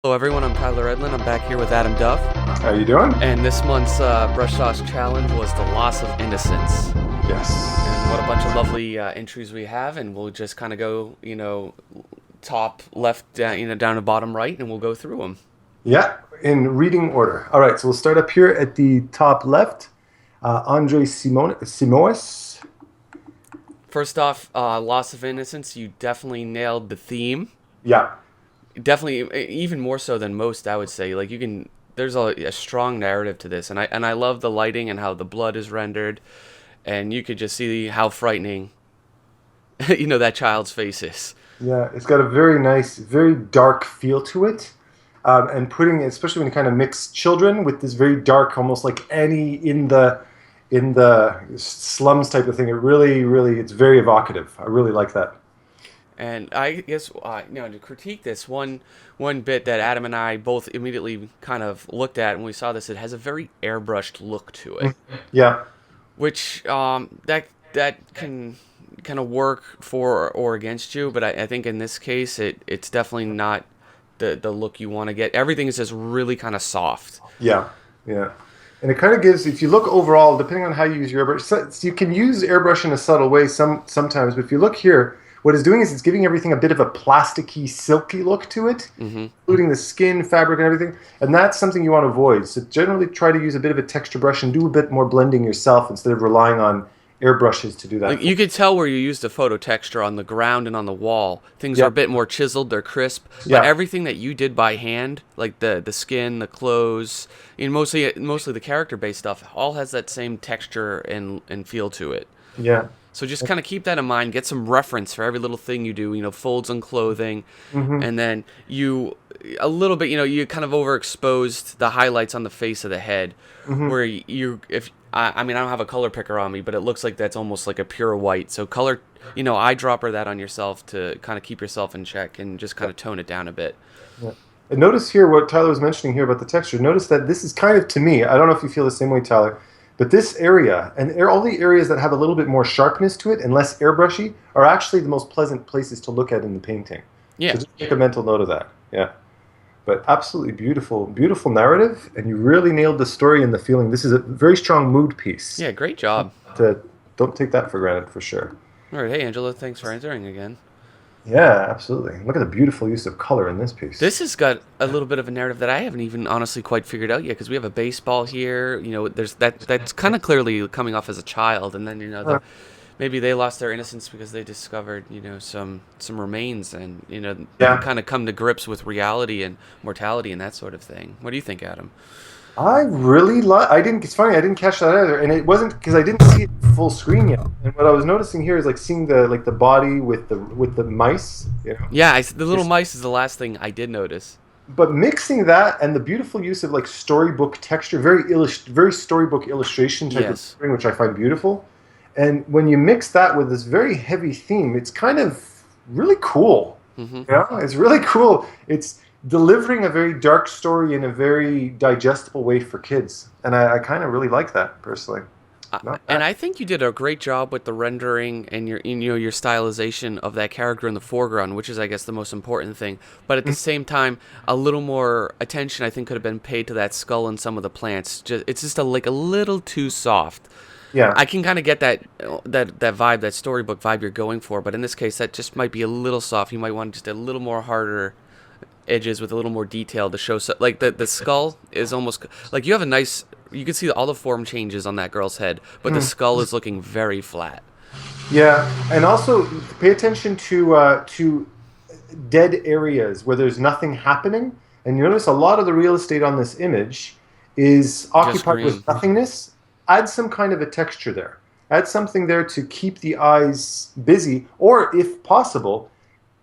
Hello everyone, I'm Tyler Edlin. I'm back here with Adam Duff. How you doing? And this month's Brush Sauce Challenge was the loss of innocence. And Yes. what a bunch of lovely entries we have, and we'll just kind of go, top left, down to bottom right, and we'll go through them. Yeah, in reading order. All right, so we'll start up here at the top left. Andre Simoes. First off, loss of innocence. You definitely nailed the theme. Yeah, Definitely, even more so than most, I would say. Like you can, there's a strong narrative to this, and I love the lighting and how the blood is rendered, and you could just see how frightening, that child's face is. yeah. It's got a very nice, very dark feel to it. And putting, especially when you kind of mix children with this very dark, almost like Annie in the slums type of thing. It really, really, it's very evocative. I really like that. And I guess to critique this one bit that Adam and I both immediately kind of looked at when we saw this, it has a very airbrushed look to it, Yeah, which that can kind of work for or against you. But I think in this case, it's definitely not the look you want to get. Everything is just really kind of soft. yeah, yeah. And it kind of gives, if you look overall, depending on how you use your airbrush, so you can use airbrush in a subtle way sometimes, but if you look here, what it's doing is it's giving everything a bit of a plasticky, silky look to it, including the skin, fabric, and everything. And that's something you want to avoid. So generally try to use a bit of a texture brush and do a bit more blending yourself instead of relying on airbrushes to do Like that. you could tell where you used the photo texture on the ground and on the wall. Things are Yeah, a bit more chiseled, they're crisp. But yeah, everything that you did by hand, like the skin, the clothes, mostly the character based stuff, all has that same texture and feel to it. yeah. So just kind of keep that in mind. Get some reference for every little thing you do. Folds on clothing, Hmm. and then you a little bit. You kind of overexposed the highlights on the face of the head, Hmm. where you if I mean I don't have a color picker on me, but it looks like that's almost like a pure white. So color, eyedropper that on yourself to kind of keep yourself in check and just kind of tone it down a bit. Yeah. And notice here what Tyler was mentioning here about the texture. Notice that this is kind of, to me, I don't know if you feel the same way, Tyler, but this area and all the areas that have a little bit more sharpness to it and less airbrushy are actually the most pleasant places to look at in the painting. So Yeah, just make a mental note of that. Yeah. But absolutely beautiful, beautiful narrative, and you really nailed the story and the feeling. This is a very strong mood piece. yeah, great job. To, don't take that for granted for sure. All right, hey Angela, thanks for answering again. Yeah, absolutely. Look at the beautiful use of color in this piece. This has got a little bit of a narrative that I haven't even honestly quite figured out yet because we have a baseball here. There's that's kind of clearly coming off as a child, and then maybe they lost their innocence because they discovered some remains, and Yeah. kind of come to grips with reality and mortality and that sort of thing. What do you think, Adam? I really like. I didn't. It's funny. I didn't catch that either, and it wasn't because I didn't see it full screen yet. And what I was noticing here is like seeing the body with the mice, Yeah, the little It's- mice is the last thing I did notice. but mixing that and the beautiful use of like storybook texture, very storybook illustration type of Yes. thing, which I find beautiful. And when you mix that with this very heavy theme, it's kind of really cool. Hmm. It's really cool. It's delivering a very dark story in a very digestible way for kids, and I kind of really like that personally. Not And bad. I think you did a great job with the rendering and your stylization of that character in the foreground, which is I guess the most important thing. But at the same time, a little more attention I think could have been paid to that skull and some of the plants. It's just like a little too soft. Yeah, I can kind of get that vibe, that storybook vibe you're going for, but in this case, that just might be a little soft. You might want just a little more harder edges with a little more detail to show. Like the skull is almost like you have a nice. You can see all the form changes on that girl's head, but the skull is looking very flat. yeah, and also pay attention to dead areas where there's nothing happening, and you notice a lot of the real estate on this image is Just occupied green. with nothingness. Add some kind of a texture there. Add something there to keep the eyes busy, or if possible,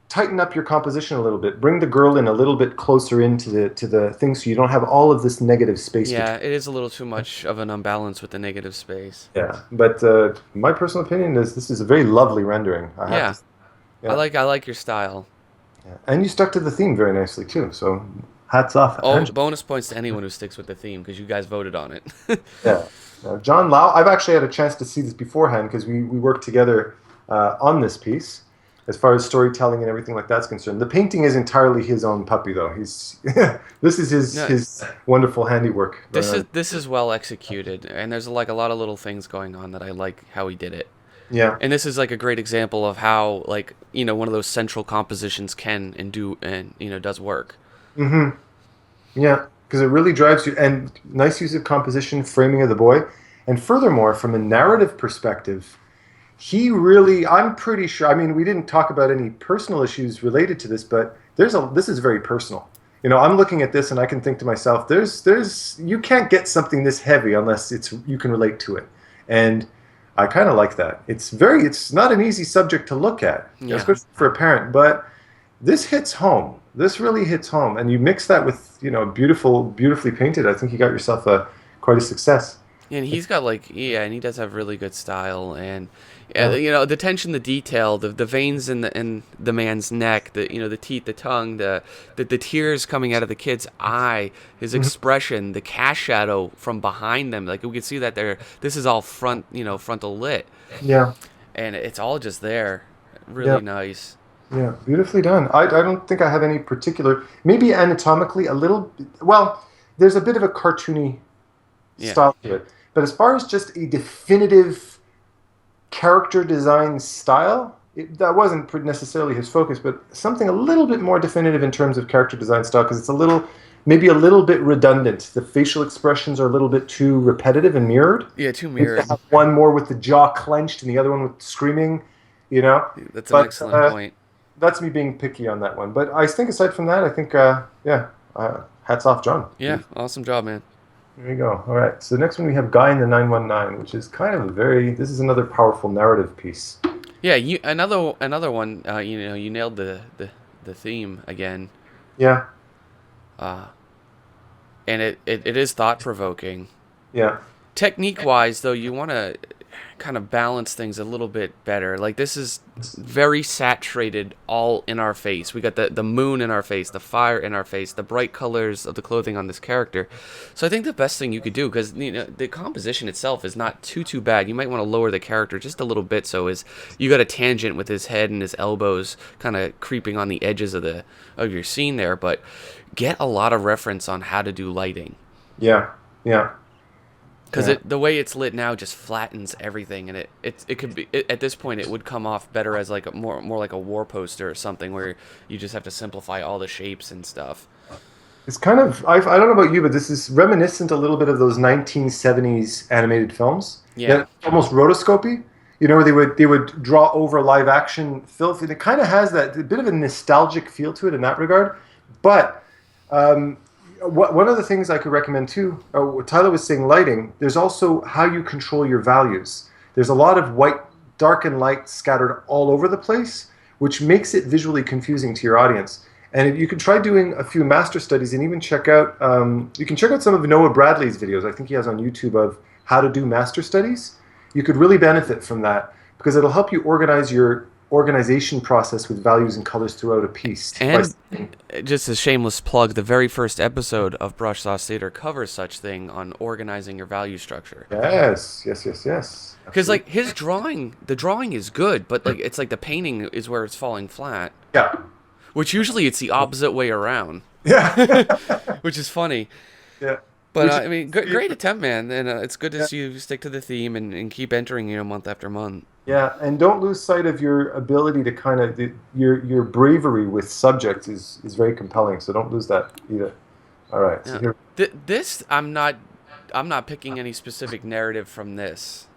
tighten up your composition a little bit. Bring the girl in a little bit closer into the thing, so you don't have all of this negative space Yeah, between. it is a little too much of an unbalance with the negative space. Yeah, but my personal opinion is this is a very lovely rendering. I have Yeah, to. Yeah. I like your style. Yeah. And you stuck to the theme very nicely too. So hats off, Oh, Angela. bonus points to anyone who sticks with the theme because you guys voted on it. Yeah. John Lau. I've actually had a chance to see this beforehand because we worked together on this piece. as far as storytelling and everything like that's concerned. The painting is entirely his own puppy, though. He's this is No, his wonderful handiwork going on. this is well executed, and there's like a lot of little things going on that I like how he did it. Yeah. And this is like a great example of how like one of those central compositions can and do and does work. Mm-hmm. Yeah, because it really drives you, and nice use of composition, framing of the boy, and furthermore, from a narrative perspective, he really, I'm pretty sure. I mean, we didn't talk about any personal issues related to this, but this is very personal. I'm looking at this and I can think to myself, you can't get something this heavy unless you can relate to it, and I kind of like that. It's not an easy subject to look at, Yeah. especially for a parent, but this hits home. This really hits home, and you mix that with beautifully painted. I think you got yourself quite a success. And he's got and he does have really good style, and Yeah. the attention to detail, the veins in the man's neck, the teeth, the tongue, the tears coming out of the kid's eye, his expression, the cast shadow from behind them, like we can see that there. This is all frontal lit, Yeah, and it's all just there, yeah, really nice. yeah, beautifully done. I don't think I have any particular, maybe anatomically a little. Well, there's a bit of a cartoony Yeah. style to it, but as far as just a definitive character design style, that wasn't necessarily his focus, but something a little bit more definitive in terms of character design style, because it's maybe a little bit redundant. The facial expressions are a little bit too repetitive and mirrored. Yeah, too Maybe to mirrored. have one more with the jaw clenched and the other one with screaming, you know. That's an But excellent point. that's me being picky on that one. But I think aside from that, I think, yeah, hats off, John. Yeah, awesome job, man. There you go. All right. So the next one we have Guy in the 919, which is kind of this is another powerful narrative piece. Yeah, another one. You nailed the theme again. Yeah. And it is thought provoking. Yeah. Technique wise, though, you want to kind of balance things a little bit better. Like this is very saturated, all in our face. We got the moon in our face, the fire in our face, the bright colors of the clothing on this character. So I think the best thing you could do, because the composition itself is not too bad. You might want to lower the character just a little bit. So you got a tangent with his head and his elbows kind of creeping on the edges of your scene there, but get a lot of reference on how to do lighting. Yeah. Yeah. Because Yeah. the way it's lit now just flattens everything, and it could be at this point it would come off better as like more like a war poster or something where you just have to simplify all the shapes and stuff. It's kind of, I don't know about you, but this is reminiscent a little bit of those 1970s animated films. Yeah. Almost rotoscopy, where they would draw over live action filth. And it kind of has that a bit of a nostalgic feel to it in that regard. But one of the things I could recommend too, what Tyler was saying, lighting, there's also how you control your values. There's a lot of white, dark and light scattered all over the place, which makes it visually confusing to your audience. And you can try doing a few master studies and even check out, you can check out some of Noah Bradley's videos. I think he has on YouTube of how to do master studies. You could really benefit from that because it'll help you organize your organization process with values and colors throughout a piece. And just a shameless plug, the very first episode of Brush Sauce Theater covers such thing on organizing your value structure. Yes. Because like the drawing is good, but like it's like the painting is where it's falling flat. Yeah. Which usually it's the opposite way around. Yeah. Which is funny. Yeah. But I mean, great attempt, man, and it's good to see you stick to the theme and keep entering, month after month. Yeah, and don't lose sight of your ability to kind of your bravery with subjects is very compelling. So don't lose that either. All right. So Yeah. here. This I'm not picking any specific narrative from this.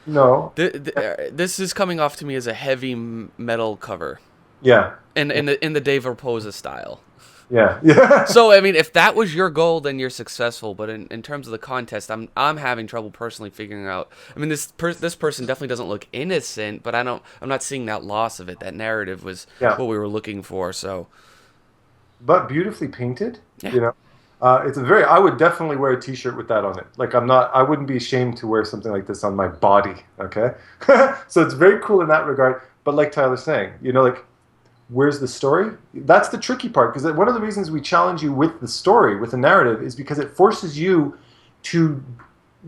No. This is coming off to me as a heavy metal cover. Yeah. In the Dave Raposa style. Yeah. Yeah. So I mean, if that was your goal, then you're successful. But in terms of the contest, I'm having trouble personally figuring out. I mean, this person definitely doesn't look innocent, but I'm not seeing that loss of it. That narrative was what we were looking for. So, but beautifully painted. Yeah. It's I would definitely wear a T-shirt with that on it. Like I wouldn't be ashamed to wear something like this on my body. Okay. So it's very cool in that regard. But like Tyler's saying, like, where's the story? That's the tricky part, because one of the reasons we challenge you with the story, with the narrative, is because it forces you to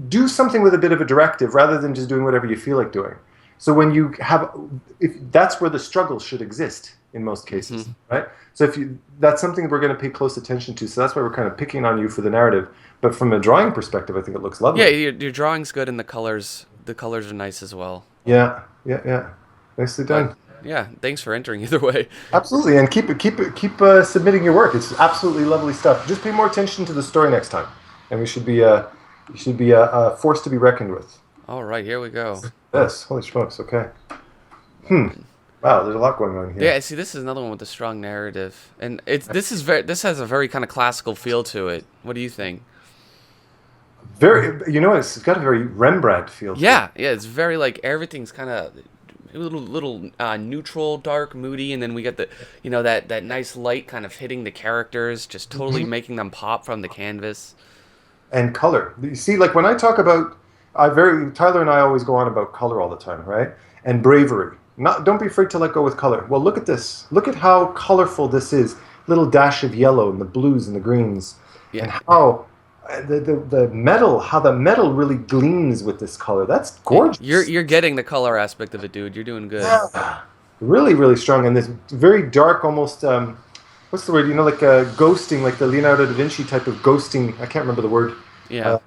do something with a bit of a directive rather than just doing whatever you feel like doing. So when you have, if that's where the struggle should exist in most cases, Hmm. right? So if you, that's something we're going to pay close attention to. So that's why we're kind of picking on you for the narrative. But from a drawing perspective, I think it looks Yeah, lovely. your drawing's good, and the colors are nice as well. Yeah, yeah, yeah. Nicely But done. yeah, thanks for entering either way. Absolutely, and keep submitting your work. It's absolutely lovely stuff. Just pay more attention to the story next time, and we should be you should be a force to be reckoned with. All right, here we go. Yes, holy smokes. Okay. Wow, there's a lot going on here. Yeah, see, this is another one with a strong narrative, and this has a very kind of classical feel to it. What do you think? Very, it's got a very Rembrandt feel to it. Yeah, yeah, it's very like everything's kind of a little neutral, dark, moody, and then we get that nice light kind of hitting the characters, just totally Mhm. making them pop from the canvas. And color. You see, like when I talk about, I very Tyler and I always go on about color all the time, right? And bravery. Not, don't be afraid to let go with color. Well, look at this. Look at how colorful this is. Little dash of yellow and the blues and the greens, Yeah, and how the metal, how the metal really gleams with this color. That's you're gorgeous. you're getting the color aspect of it, dude. You're doing good. Yeah, really, really strong. And this very dark, almost what's the word? Like ghosting, like the Leonardo da Vinci type of ghosting. I can't remember the word. Yeah.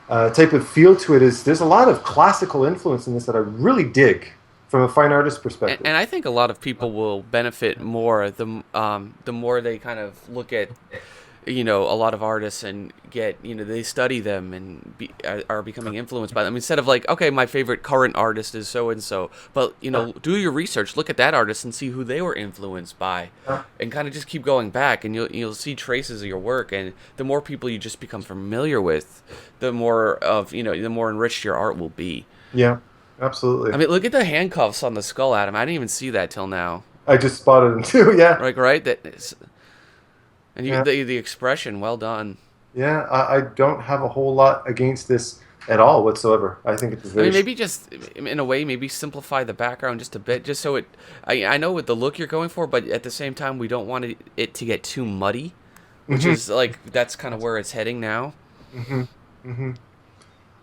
Uh, type of feel to it is there's a lot of classical influence in this that I really dig from a fine artist And, perspective. and I think a lot of people will benefit more the more they kind of look at a lot of artists and get they study them and are becoming influenced by them instead of like, okay, my favorite current artist is so and so, but do your research, look at that artist and see who they were influenced by, and kind of just keep going back, and you'll see traces of your work, and the more people you just become familiar with, the more enriched your art will be. Yeah, absolutely. I mean, look at the handcuffs on the skull, Adam. I didn't even see that till now. I just spotted him too. Yeah, Like, right? And yeah, the expression, well done. yeah. I don't have a whole lot against this at all whatsoever. I think it's I very. mean, maybe just in a way, maybe simplify the background just a bit, just so it. I know what the look you're going for, but at the same time, we don't want it to get too muddy, which Hmm. is like that's kind of where it's heading now. Hmm. Hmm.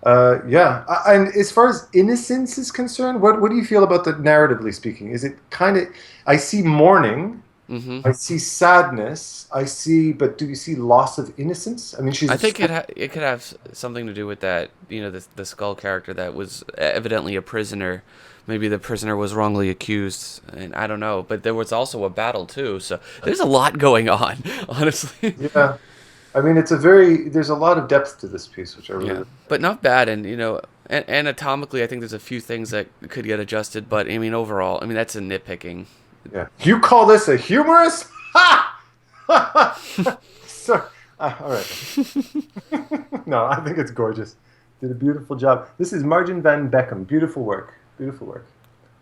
Yeah, and as far as innocence is concerned, what do you feel about the narratively speaking? Is it kind of? I see mourning, Hmm. I see sadness, I see, but do you see loss of innocence? I mean, I she's think it could have something to do with that. The skull character that was evidently a prisoner. Maybe the prisoner was wrongly accused, and I don't know. But there was also a battle too, so there's a lot going on, honestly. yeah. I mean, it's a very there's a lot of depth to this piece, which I Yeah, really but not bad, and anatomically, I think there's a few things that could get adjusted. But I mean, overall, I mean that's a nitpicking. yeah. You call this a humorous? Ha! So, all right. No, I think it's gorgeous. Did a beautiful job. This is Margin van Beckham. Beautiful work. Beautiful work.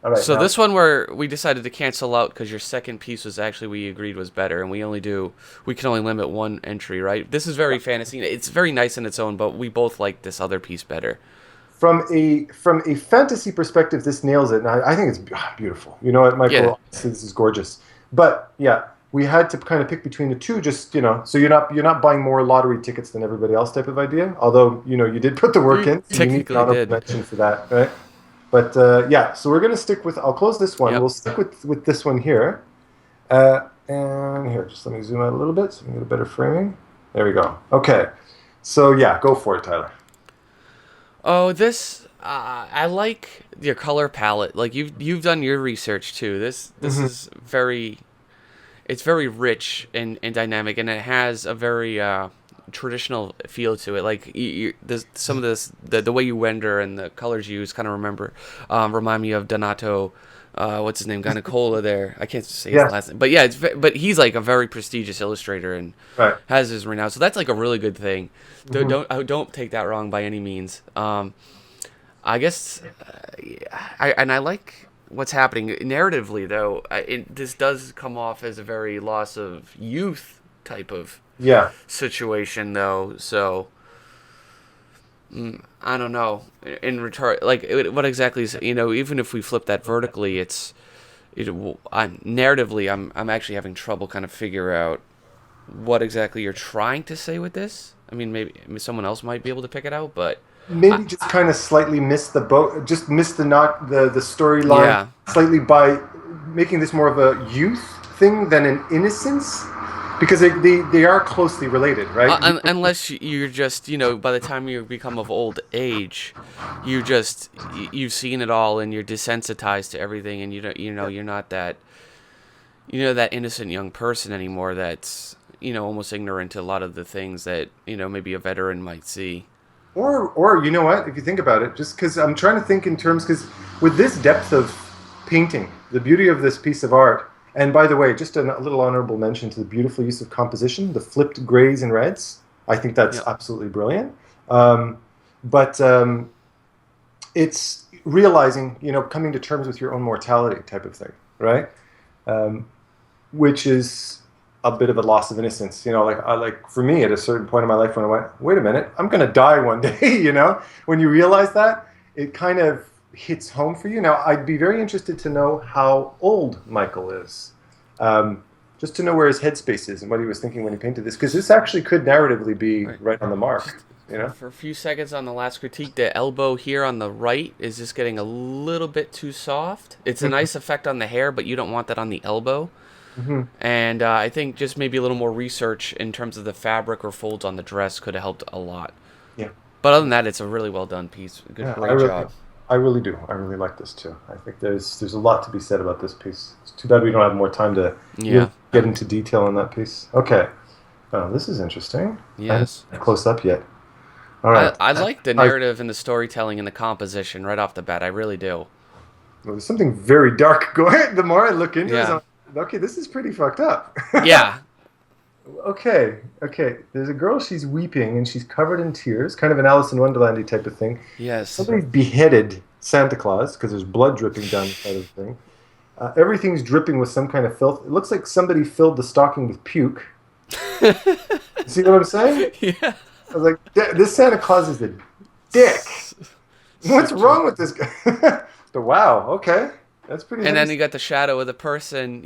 All right, So now. this one where we decided to cancel out because your second piece was actually we agreed was better, and we can only limit one entry, right? This is very fantasy. It's very nice in its own, but we both like this other piece better. From a fantasy perspective, this nails it, and I think it's beautiful. You know what, Yeah, Michael? This is gorgeous. But yeah, we had to kind of pick between the two, just so you're not buying more lottery tickets than everybody else type of idea. Although you did put the work you in, so you need an technically honorable did. mention for that, right? But yeah, so we're gonna stick with. I'll close this one. Yep. We'll stick with this one here. And here, just let me zoom out a little bit so we can get a better framing. There we go. Okay. So yeah, go for it, Tyler. Oh, this I like your color palette. Like you've done your research too. This Hmm. is very it's very rich and dynamic, and it has a very traditional feel to it. Like some of this, the way you render and the colors you use, kind of remind me of Donato. What's his name? Gynecola there. I can't say his Yeah. last name, but yeah, but he's like a very prestigious illustrator and Right. has his renown. So that's like a really good thing. Hmm. Don't take that wrong by any means. I guess, I like what's happening narratively though. This does come off as a very loss of youth type of Yeah. situation though. So I don't know. In return, like what exactly is even if we flip that vertically, narratively, I'm actually having trouble kind of figure out what exactly you're trying to say with this. I mean, maybe someone else might be able to pick it out, but maybe just kind of slightly missed the boat, just missed the storyline Yeah. slightly by making this more of a youth thing than an innocence, because they are closely related, right? Unless you're just, by the time you become of old age, you've seen it all and you're desensitized to everything, and you're not that innocent young person anymore that's almost ignorant to a lot of the things that maybe a veteran might see. Or you know what? If you think about it, just because I'm trying to think in terms, because with this depth of painting, the beauty of this piece of art, and by the way, just a little honorable mention to the beautiful use of composition, the flipped grays and reds. I think that's Yeah. absolutely brilliant. But it's realizing, coming to terms with your own mortality type of thing, right? Um, which is a bit of a loss of innocence. Like for me, at a certain point in my life, when I went, wait a minute, I'm going to die one day. When you realize that, it kind of hits home for you. Now, I'd be very interested to know how old Michael is, just to know where his headspace is and what he was thinking when he painted this, because this actually could narratively be Right. right on the mark. For a few seconds on the last critique, the elbow here on the right is just getting a little bit too soft. It's a nice effect on the hair, but you don't want that on the elbow. Mm-hmm. And I think just maybe a little more research in terms of the fabric or folds on the dress could have helped a lot. Yeah. But other than that, it's a really well done piece. Yeah, Great job. I really do. I really like this too. I think there's a lot to be said about this piece. It's too bad we don't have more time to Yeah. get into detail on that piece. Okay. Oh, this is interesting. Yes. I haven't close up yet. All right. I like the narrative and the storytelling and the composition right off the bat. I really do. Well, there's something very dark going. The more I look into Yeah. this, I'm like, okay, this is pretty fucked up. Yeah. Okay. There's a girl. She's weeping and she's covered in tears. Kind of an Alice in Wonderlandy type of thing. Yes. Somebody's beheaded Santa Claus because there's blood dripping down the side of the thing. Everything's dripping with some kind of filth. It looks like somebody filled the stocking with puke. See what I'm saying? Yeah. I was like, this Santa Claus is a dick. What's wrong with this guy? So, wow, okay. That's pretty And heavy. then you got the shadow of the person,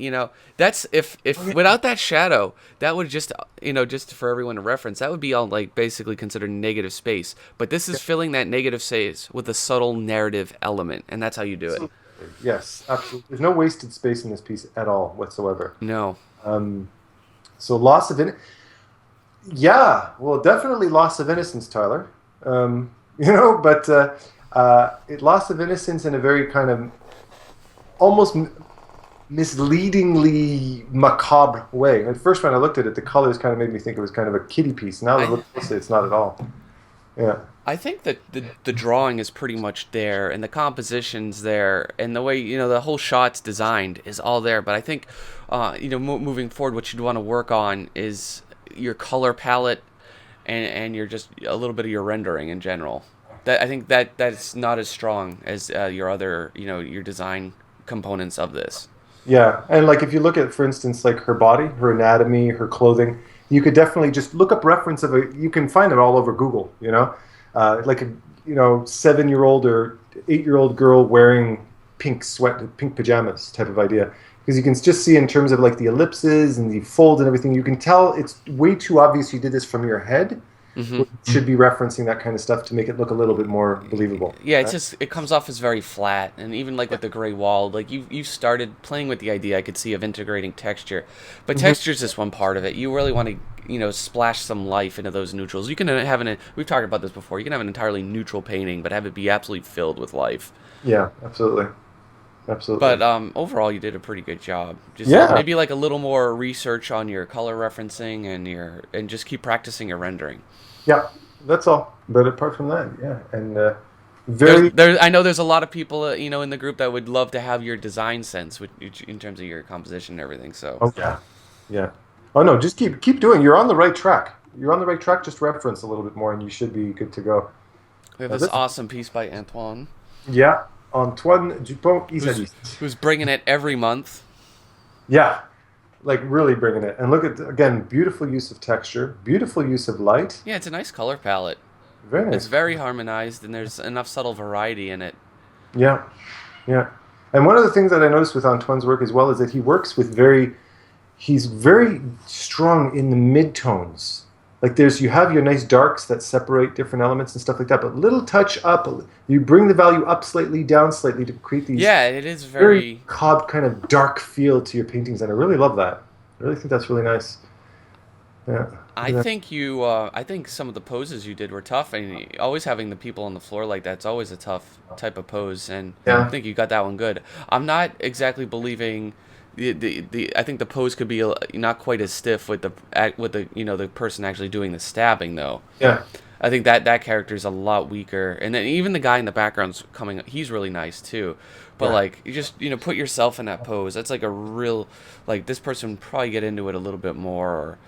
that's if without that shadow, that would just just for everyone to reference, that would be all like basically considered negative space. But this is filling that negative space with a subtle narrative element, and that's how you do it. Yes, absolutely. There's no wasted space in this piece at all whatsoever. No. So loss of yeah, well, definitely loss of innocence, Tyler. But loss of innocence in a very kind of almost misleadingly macabre way. At first, when I looked at it, the colors kind of made me think it was kind of a kiddie piece. Now that I look closely, it's not at all. Yeah. I think that the drawing is pretty much there, and the composition's there, and the way the whole shot's designed is all there. But I think, moving forward, what you'd want to work on is your color palette, and your just a little bit of your rendering in general. That I think that's not as strong as your other your design components of this. Yeah, and like if you look at, for instance, like her body, her anatomy, her clothing, you could definitely just look up reference of you can find it all over Google. Like a 7-year-old or 8-year-old girl wearing pink pajamas type of idea, because you can just see in terms of like the ellipses and the fold and everything, you can tell it's way too obvious you did this from your head. Mm-hmm. You should be referencing that kind of stuff to make it look a little bit more believable. Yeah, it comes off as very flat, and even like with the gray wall, like you started playing with the idea I could see of integrating texture, but texture is just one part of it. You really want to splash some life into those neutrals. You can have we've talked about this before. You can have an entirely neutral painting, but have it be absolutely filled with life. Yeah, absolutely. But overall, you did a pretty good job. Just maybe like a little more research on your color referencing and just keep practicing your rendering. Yeah, that's all. But apart from that, yeah, and I know there's a lot of people in the group that would love to have your design sense in terms of your composition and everything. So yeah. Oh no, just keep doing. You're on the right track. Just reference a little bit more, and you should be good to go. We have this awesome piece by Antoine. Yeah, Antoine Dupont-Isadis. Who's bringing it every month. Yeah, like really bringing it. And look at, again, beautiful use of texture, beautiful use of light. Yeah, it's a nice color palette. Very nice. It's very harmonized, and there's enough subtle variety in it. Yeah. And one of the things that I noticed with Antoine's work as well is that he works with he's very strong in the midtones. Like you have your nice darks that separate different elements and stuff like that, but little touch up, you bring the value up slightly, down slightly to create these Yeah, it is very very. cob kind of dark feel to your paintings, and I really love that. I really think that's really nice. Yeah. I think you. I think some of the poses you did were tough, and always having the people on the floor like that's always a tough type of pose. And I Yeah. think you got that one good. I'm not exactly believing. I think the pose could be not quite as stiff with the the person actually doing the stabbing though. Yeah. I think that character is a lot weaker, and then even the guy in the background's coming. He's really nice too, but Yeah. like you just put yourself in that pose. That's like a real like this person would probably get into it a little bit more, or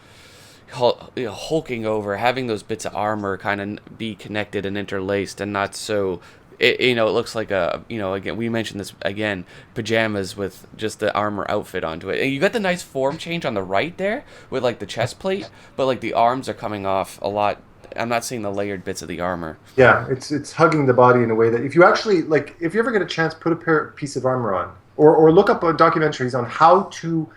hulking over, having those bits of armor kind of be connected and interlaced, and not so. It looks like again we mentioned this again, pajamas with just the armor outfit onto it, and you got the nice form change on the right there with like the chest plate, but like the arms are coming off a lot. I'm not seeing the layered bits of the armor. Yeah, it's hugging the body in a way that if you actually like, if you ever get a chance, put a piece of armor on, or look up documentaries on how to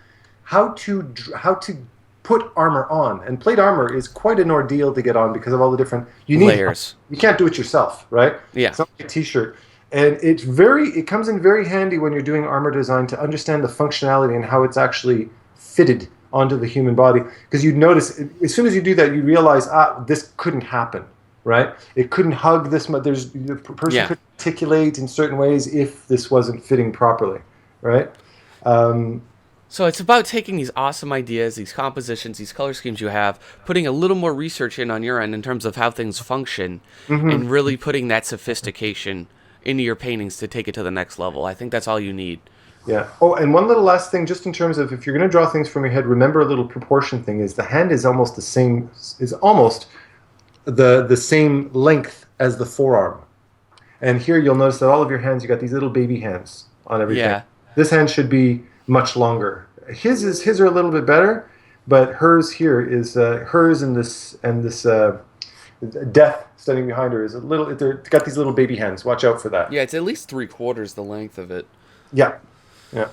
put armor on. And plate armor is quite an ordeal to get on because of all the different you need. Layers. You can't do it yourself, right? Yeah. It's not like a t-shirt. And it comes in very handy when you're doing armor design to understand the functionality and how it's actually fitted onto the human body. Because you notice as soon as you do that, you realize this couldn't happen, right? It couldn't hug this much. The person could articulate in certain ways if this wasn't fitting properly, right? So it's about taking these awesome ideas, these compositions, these color schemes you have, putting a little more research in on your end in terms of how things function, and really putting that sophistication into your paintings to take it to the next level. I think that's all you need. Yeah. Oh, and one little last thing, just in terms of if you're going to draw things from your head, remember a little proportion thing is the hand is almost the same, the same length as the forearm. And here you'll notice that all of your hands, you got these little baby hands on everything. Yeah. This hand should be much longer. His are a little bit better, but hers here is hers and this death standing behind her is a little. They've got these little baby hands. Watch out for that. Yeah, it's at least 3/4 the length of it. Yeah, yeah.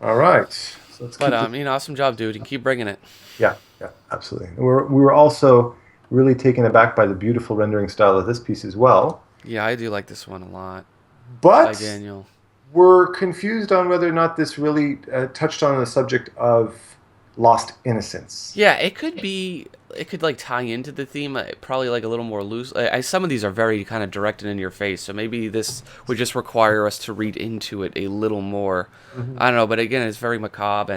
All right. So let's But awesome job, dude. And keep bringing it. yeah, yeah, absolutely. We were also really taken aback by the beautiful rendering style of this piece as well. Yeah, I do like this one a lot. But By Daniel. we're confused on whether or not this really touched on the subject of lost innocence. Yeah, it could be. It could like tie into the theme, probably like a little more loose. Some of these are very kind of directed in your face, so maybe this would just require us to read into it a little more. I don't know, but again, it's very macabre,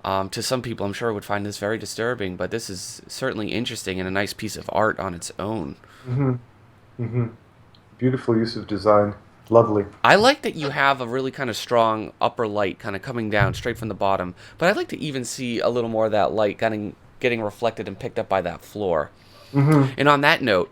and to some people, I'm sure would find this very disturbing. But this is certainly interesting and a nice piece of art on its own. Beautiful use of design. Lovely. I like that you have a really kind of strong upper light kind of coming down straight from the bottom, but I'd like to even see a little more of that light kind of getting reflected and picked up by that floor. And on that note,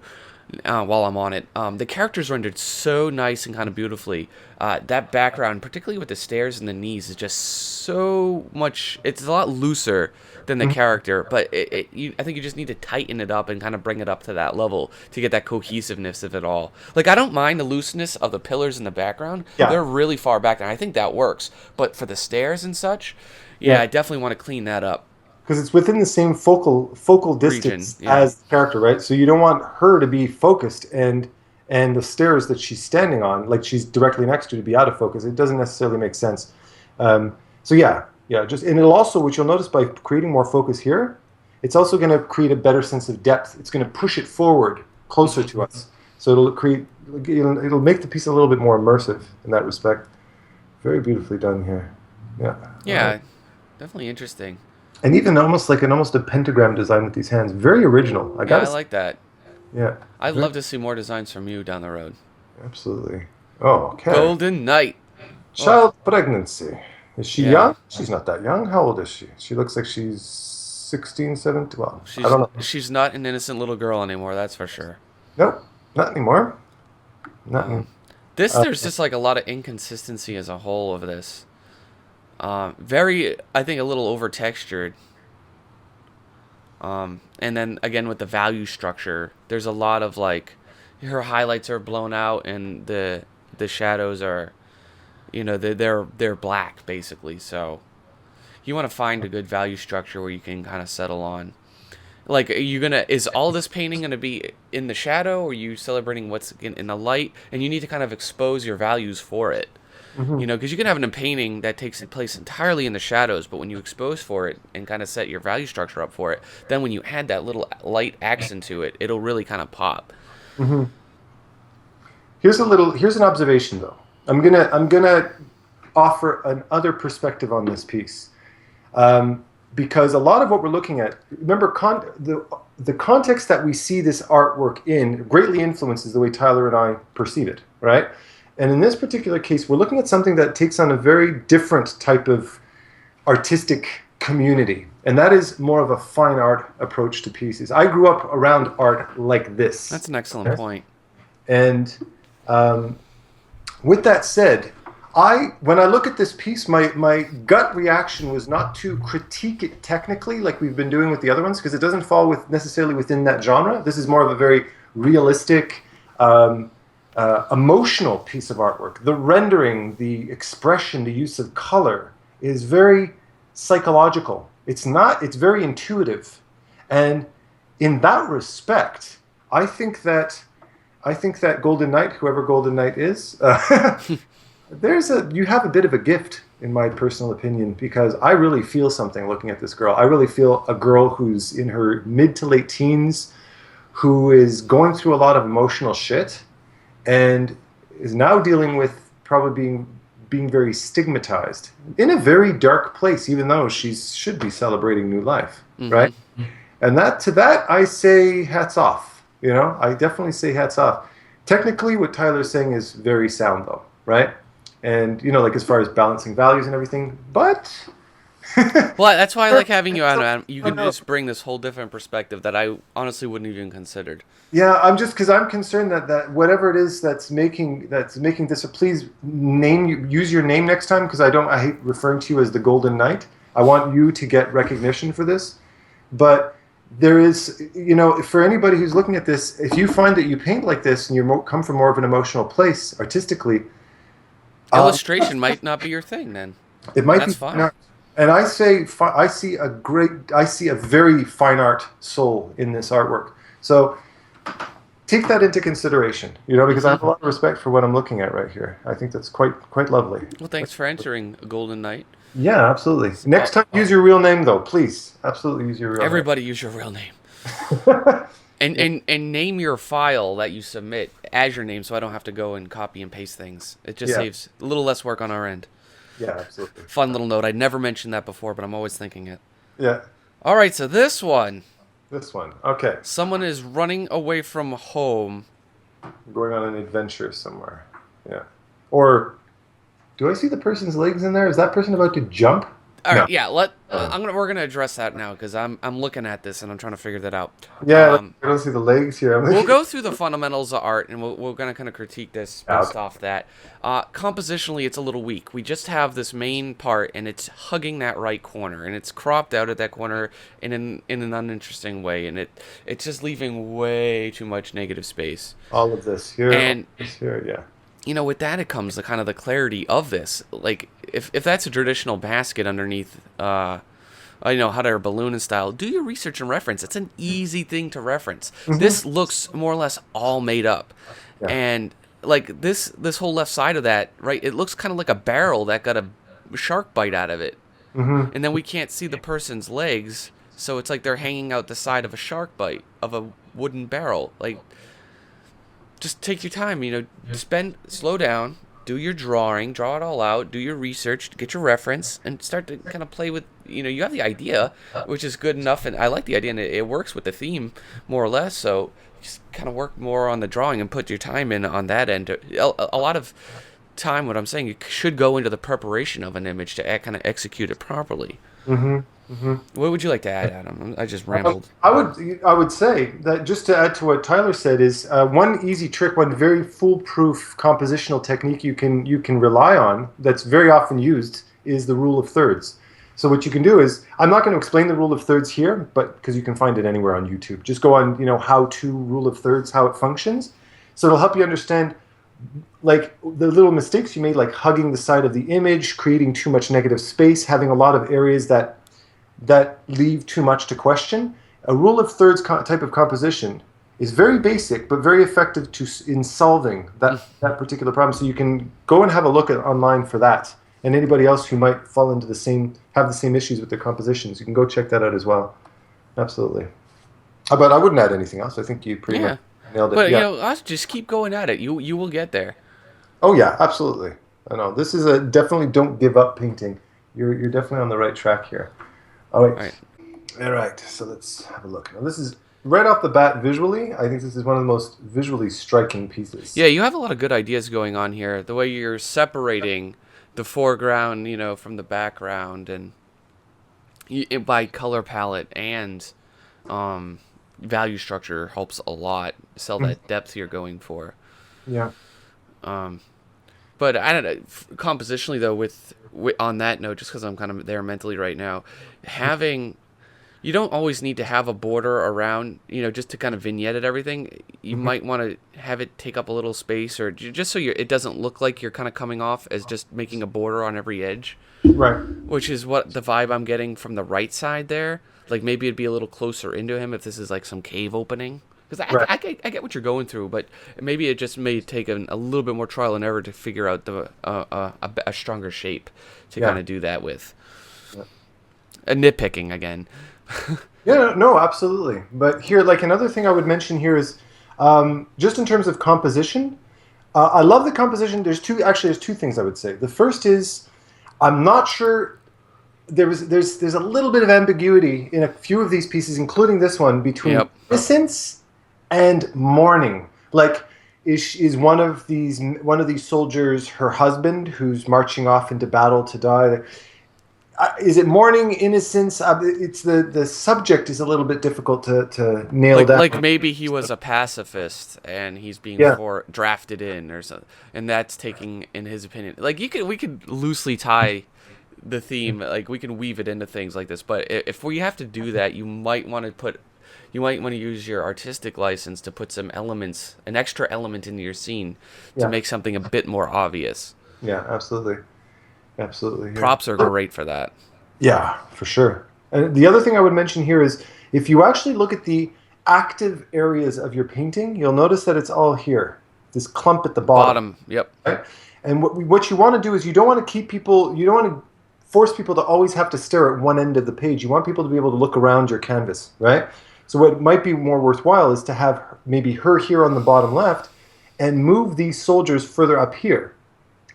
while I'm on it, the characters rendered so nice and kind of beautifully. That background, particularly with the stairs and the knees, is just so much. It's a lot looser than the character, but I think you just need to tighten it up and kind of bring it up to that level to get that cohesiveness of it all. Like, I don't mind the looseness of the pillars in the background. Yeah. They're really far back, and I think that works. But for the stairs and such, yeah. I definitely want to clean that up. Because it's within the same focal distance Region, yeah. as the character, right? So you don't want her to be focused and the stairs that she's standing on, like she's directly next to be out of focus. It doesn't necessarily make sense. So yeah, just and it'll also, which you'll notice by creating more focus here, it's also going to create a better sense of depth. It's going to push it forward closer to us. So it'll make the piece a little bit more immersive in that respect. Very beautifully done here. Yeah. Yeah, definitely interesting. And even almost a pentagram design with these hands. Very original. I like that. Yeah. I'd love to see more designs from you down the road. Absolutely. Oh, okay. Golden Knight. Child pregnancy. Is she Yeah. young? She's not that young. How old is she? She looks like she's 16, 17. Well, I don't know. She's not an innocent little girl anymore, that's for sure. Nope. Not anymore. Not anymore. There's just like a lot of inconsistency as a whole of this. Very, I think, a little over textured. And then again with the value structure, there's a lot of like, her highlights are blown out and the shadows are, they're black basically. So you want to find a good value structure where you can kind of settle on. Like, are you gonna? Is all this painting gonna be in the shadow, or are you celebrating what's in the light? And you need to kind of expose your values for it. Hmm. Because you can have a painting that takes place entirely in the shadows, but when you expose for it and kind of set your value structure up for it, then when you add that little light accent to it, it'll really kind of pop. Hmm. Here's an observation though. I'm gonna offer another perspective on this piece. Because a lot of what we're looking at, remember, the context that we see this artwork in greatly influences the way Tyler and I perceive it, right? And in this particular case, we're looking at something that takes on a very different type of artistic community, and that is more of a fine art approach to pieces. I grew up around art like this. That's an excellent point. And um, with that said, when I look at this piece, my gut reaction was not to critique it technically like we've been doing with the other ones, because it doesn't fall necessarily within that genre. This is more of a very realistic, emotional piece of artwork. The rendering, the expression, the use of color is very psychological. It's very intuitive. And in that respect, I think that Golden Knight, whoever Golden Knight is, you have a bit of a gift, in my personal opinion, because I really feel something looking at this girl. I really feel a girl who's in her mid to late teens, who is going through a lot of emotional shit, and is now dealing with probably being very stigmatized in a very dark place, even though she should be celebrating new life, right? And to that I say hats off. I definitely say hats off. Technically, what Tyler's saying is very sound, though, right? And like as far as balancing values and everything, but Well, that's why I like having you on, Adam. You can just bring this whole different perspective that I honestly wouldn't even considered. yeah, I'm concerned that whatever it is that's making this. Please use your name next time, because I hate referring to you as the Golden Knight. I want you to get recognition for this, but there is, for anybody who's looking at this, if you find that you paint like this and you come from more of an emotional place artistically, Illustration might not be your thing, then. it might That's be fine. fine art. And I see a very fine art soul in this artwork. So take that into consideration, because I have a lot of respect for what I'm looking at right here. I think that's quite lovely. Well, thanks for entering, Golden Knight. Yeah, absolutely. Next time, use your real name, though, please. Absolutely use your real Everybody use your real name. name. And name your file that you submit as your name, so I don't have to go and copy and paste things. It just Yeah. saves a little less work on our end. Yeah, absolutely. Fun little note. I never mentioned that before, but I'm always thinking it. Yeah, All right, so this one. this one. Okay, Someone is running away from home. going on an adventure somewhere. Yeah. Or, do I see the person's legs in there? Is that person about to jump? All No. right, yeah. We're gonna address that now because I'm looking at this and I'm trying to figure that out. Yeah, I don't see the legs here. We'll go through the fundamentals of art and we're gonna kind of critique this based off that. Compositionally, it's a little weak. We just have this main part and it's hugging that right corner and it's cropped out at that corner in an uninteresting way and it's just leaving way too much negative space. All of this here, And all this here, yeah. with that it comes the kind of the clarity of this. Like if that's a traditional basket underneath hot air balloon and style, do your research and reference. It's an easy thing to reference. This looks more or less all made up. Yeah. And like this whole left side of that, right, it looks kind of like a barrel that got a shark bite out of it. And then we can't see the person's legs, so it's like they're hanging out the side of a shark bite of a wooden barrel. Like, just take your time, slow down, do your drawing, draw it all out, do your research, get your reference, and start to kind of play with, you have the idea, which is good enough, and I like the idea, and it works with the theme, more or less, so just kind of work more on the drawing and put your time in on that end. A lot of time, what I'm saying, you should go into the preparation of an image to kind of execute it properly. What would you like to add, Adam? I just rambled. I would say that, just to add to what Tyler said, is one easy trick, one very foolproof compositional technique you can rely on that's very often used is the rule of thirds. So what you can do is, I'm not going to explain the rule of thirds here, but because you can find it anywhere on YouTube. Just go on, how to rule of thirds, how it functions. So it'll help you understand, like, the little mistakes you made, like hugging the side of the image, creating too much negative space, having a lot of areas that leave too much to question. A rule of thirds type of composition is very basic but very effective in solving that particular problem. So you can go and have a look online for that. And anybody else who might fall into have the same issues with their compositions, you can go check that out as well. Absolutely. But I wouldn't add anything else. I think you pretty Yeah. much nailed it. But Yeah. us just keep going at it. You will get there. Oh yeah, absolutely. I know this is a definitely don't give up painting. You're definitely on the right track here. All All right. right. All right, so let's have a look. Now, this is right off the bat visually. I think this is one of the most visually striking pieces. Yeah, you have a lot of good ideas going on here. The way you're separating the foreground, from the background, and by color palette and value structure helps a lot sell that depth you're going for. Yeah. But I don't know, compositionally though, with on that note, just because I'm kind of there mentally right now, having you don't always need to have a border around, just to kind of vignette at everything. You might want to have it take up a little space, or just so it doesn't look like you're kind of coming off as just making a border on every edge. Right. Which is what the vibe I'm getting from the right side there. Like maybe it'd be a little closer into him if this is like some cave opening. Because Right. I get what you're going through, but maybe it just may take a little bit more trial and error to figure out a stronger shape to Yeah. kind of do that with. Yeah. Nitpicking again. Yeah, no, absolutely. But here, like another thing I would mention here is just in terms of composition. I love the composition. There's two things I would say. The first is I'm not sure. There's a little bit of ambiguity in a few of these pieces, including this one, between Yep. innocence and mourning. Like, is one of these soldiers her husband who's marching off into battle to die? Is it mourning, innocence? It's the subject is a little bit difficult to nail down. Like maybe he was a pacifist and he's being Yeah. drafted in or something, and that's taking, in his opinion. Like we could loosely tie the theme, like we can weave it into things like this. But if we have to do that, you might want to use your artistic license to put an extra element into your scene to Yeah. make something a bit more obvious. Yeah, absolutely. Absolutely. Yeah. Props are great for that. Yeah, for sure. And the other thing I would mention here is if you actually look at the active areas of your painting, you'll notice that it's all here. This clump at the bottom. Yep. Right? And what you want to do is you don't want to force people to always have to stare at one end of the page. You want people to be able to look around your canvas, right? So what might be more worthwhile is to have maybe her here on the bottom left and move these soldiers further up here.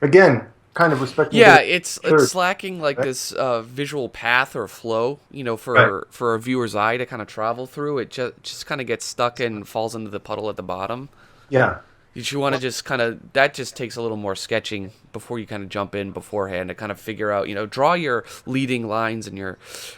Again, kind of respecting. Yeah, it's third, lacking like right? this visual path or flow, for Right. for a viewer's eye to kind of travel through. It just kind of gets stuck and falls into the puddle at the bottom. Yeah. You want to just that just takes a little more sketching before you kind of jump in beforehand to kind of figure out, draw your leading lines and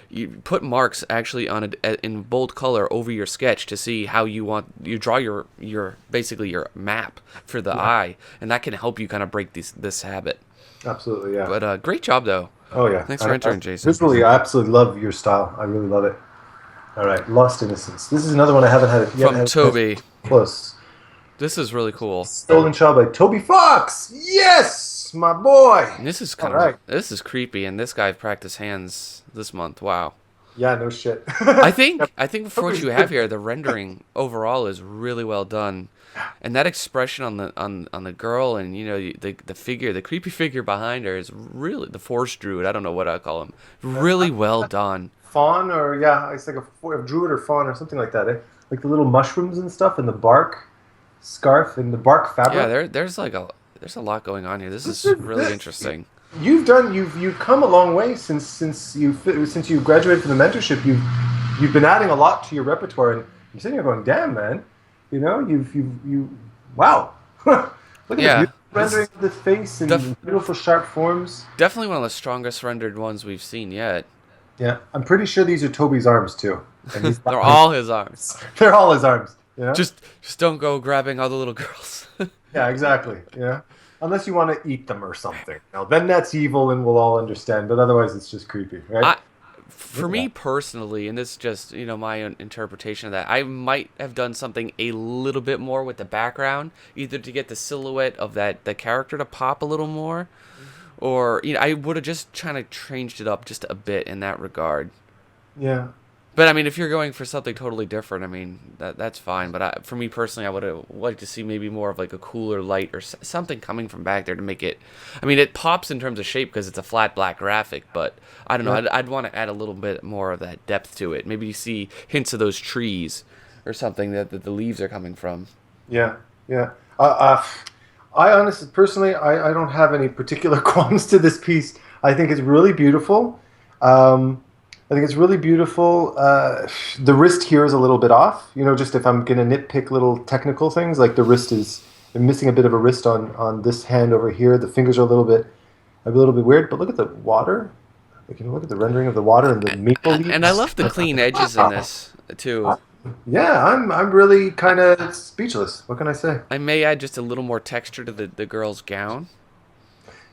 you put marks actually on in bold color over your sketch to see how you draw your basically your map for the eye, and that can help you kind of break this habit. Absolutely, yeah. But great job though. Oh yeah. Thanks for entering, Jason. Visually, I absolutely love your style. I really love it. All right, Lost Innocence. This is another one I haven't had yet. From Toby. Close. This is really cool. Stolen Child by Toby Fox. Yes, my boy. And this is this is creepy, and this guy practiced hands this month. Wow. Yeah, no shit. I think for what you have here, the rendering overall is really well done, and that expression on the girl, and the figure, the creepy figure behind her is really the force druid. I don't know what I call him. Really well done. Fawn, or yeah, it's like a druid or fawn or something like that. Eh? Like the little mushrooms and stuff, and the bark scarf and the bark fabric. Yeah, there's a lot going on here. This is really interesting. You've come a long way since you graduated from the mentorship. You've been adding a lot to your repertoire, and I'm sitting here going, damn man, wow. Look at Yeah. the rendering of this face and beautiful sharp forms. Definitely one of the strongest rendered ones we've seen yet. Yeah, I'm pretty sure these are Toby's arms too. And They're all his arms. they're all his arms. Yeah. Just don't go grabbing all the little girls. Yeah, exactly. Yeah. Unless you want to eat them or something. Now, then that's evil and we'll all understand. But otherwise, it's just creepy, right? For me personally, and this is just my own interpretation of that, I might have done something a little bit more with the background, either to get the silhouette of the character to pop a little more, or I would have just kind of changed it up just a bit in that regard. Yeah. But I mean, if you're going for something totally different, I mean, that's fine. But for me personally, I would have liked to see maybe more of like a cooler light or something coming from back there to make it. I mean, it pops in terms of shape because it's a flat black graphic, but I don't know. Yeah. I'd want to add a little bit more of that depth to it. Maybe you see hints of those trees or something that the leaves are coming from. Yeah, yeah. I honestly, personally, I don't have any particular qualms to this piece. I think it's really beautiful. Um, I think it's really beautiful. The wrist here is a little bit off. Just if I'm going to nitpick little technical things, like the wrist is I'm missing a bit of a wrist on this hand over here. The fingers are a little bit weird. But look at the water. Like, look at the rendering of the water and the maple And I leaves. love the clean edges in this too. Yeah, I'm really kind of speechless. What can I say? I may add just a little more texture to the girl's gown.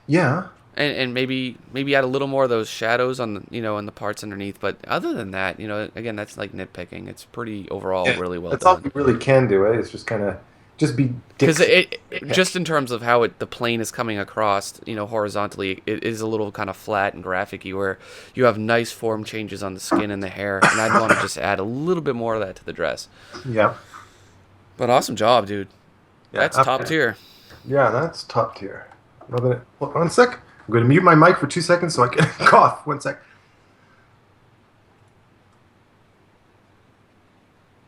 Yeah, And maybe add a little more of those shadows on on the parts underneath. But other than that, again, that's like nitpicking. It's pretty overall yeah. really well That's all done. you really can do. It's just kind of just be Because dicks. just in terms of how the plane is coming across, horizontally, it is a little kind of flat and graphic-y where you have nice form changes on the skin and the hair, and I'd want to just add a little bit more of that to the dress. Yeah, But awesome job, dude. yeah, That's top tier. yeah. That's top tier. Hold on a sec. I'm going to mute my mic for 2 seconds so I can cough. 1 sec.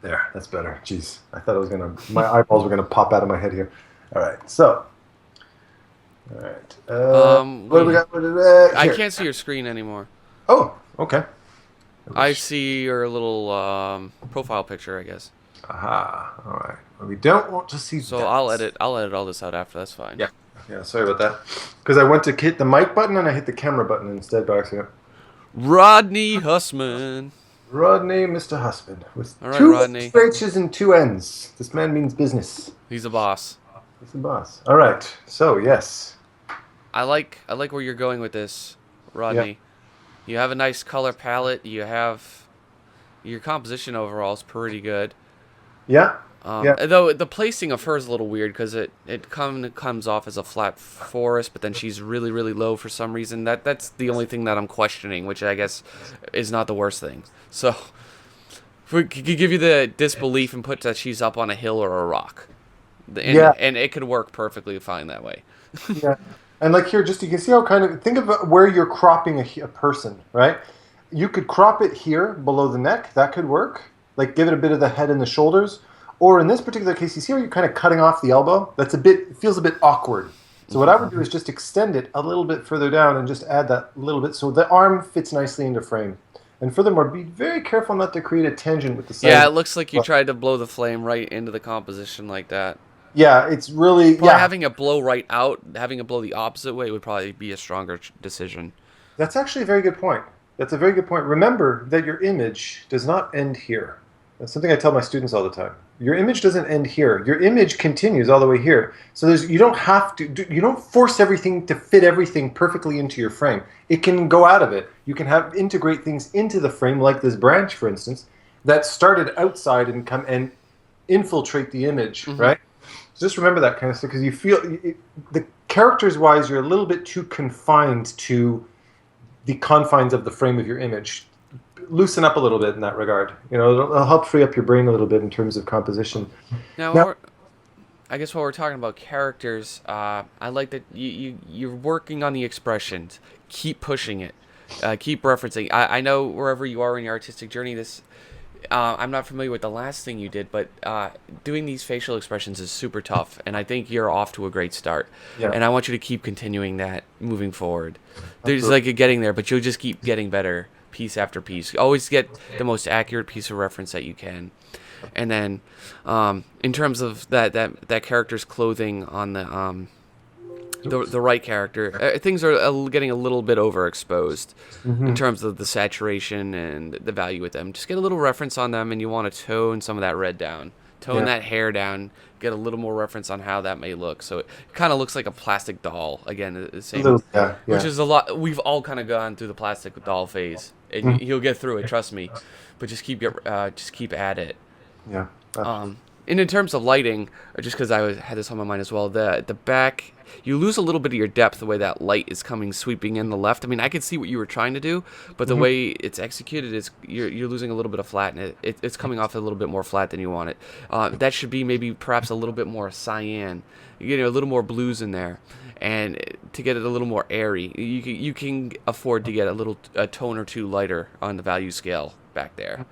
There, that's better. Jeez, I thought my eyeballs were gonna pop out of my head here. All right, so, all right. What do we got? I Here. can't see your screen anymore. Oh, okay. I see your little profile picture, I guess. Aha. All right. Well, we don't want to see So that. I'll edit all this out after. That's fine. Yeah. Yeah. Sorry about that. Because I went to hit the mic button and I hit the camera button instead by accident. Rodney Hussman. Rodney, Mr. Husband, with All right, two Rodney. H's and two N's. This man means business. He's a boss. He's the boss. All right. So yes. I like where you're going with this, Rodney. You have a nice color palette. You have your composition overall is pretty good. Yeah. Yeah. Though the placing of her is a little weird because it comes off as a flat forest, but then she's really really low for some reason. That's the only thing that I'm questioning, which I guess is not the worst thing. So if we could give you the disbelief and put that she's up on a hill or a rock, Yeah. and it could work perfectly fine that way. Yeah. And like here, just you can see how think of where you're cropping a person, right? You could crop it here below the neck. That could work. Like give it a bit of the head and the shoulders. Or in this particular case, you see how you're kind of cutting off the elbow? It feels a bit awkward. So what I would do is just extend it a little bit further down and just add that little bit so the arm fits nicely into frame. And furthermore, be very careful not to create a tangent with the side. Yeah, it looks like you tried to blow the flame right into the composition like that. Yeah, it's really Probably having it blow right out, having it blow the opposite way would probably be a stronger decision. That's actually a very good point. That's a very good point. Remember that your image does not end here. That's something I tell my students all the time. Your image doesn't end here. Your image continues all the way here. So you don't have to, you don't force everything to fit everything perfectly into your frame. It can go out of it. You can integrate things into the frame, like this branch, for instance, that started outside and come and infiltrate the image, right? So just remember that kind of stuff because you feel, the characters-wise, you're a little bit too confined to the confines of the frame of your image. Loosen up a little bit in that regard. It'll help free up your brain a little bit in terms of composition. Now I guess while we're talking about characters, I like that you're working on the expressions. Keep pushing it. Keep referencing. I know wherever you are in your artistic journey, I'm not familiar with the last thing you did, but doing these facial expressions is super tough, and I think you're off to a great start. Yeah. And I want you to keep continuing that moving forward. There's like a getting there, but you'll just keep getting better piece after piece. Always get the most accurate piece of reference that you can. And then in terms of that character's clothing on the right character, things are getting a little bit overexposed in terms of the saturation and the value with them. Just get a little reference on them, and you want to tone some of that red down. Tone that hair down, get a little more reference on how that may look. So it kind of looks like a plastic doll. Again, the same, which is a lot. We've all kind of gone through the plastic doll phase. And you'll get through it, trust me. But just keep at it. Yeah. And in terms of lighting, just because had this on my mind as well, the back, you lose a little bit of your depth the way that light is coming sweeping in the left. I mean, I could see what you were trying to do, but the way it's executed is you're losing a little bit of flat, and it's coming off a little bit more flat than you want it. That should be maybe perhaps a little bit more cyan, a little more blues in there, and to get it a little more airy, you can afford to get a tone or two lighter on the value scale back there.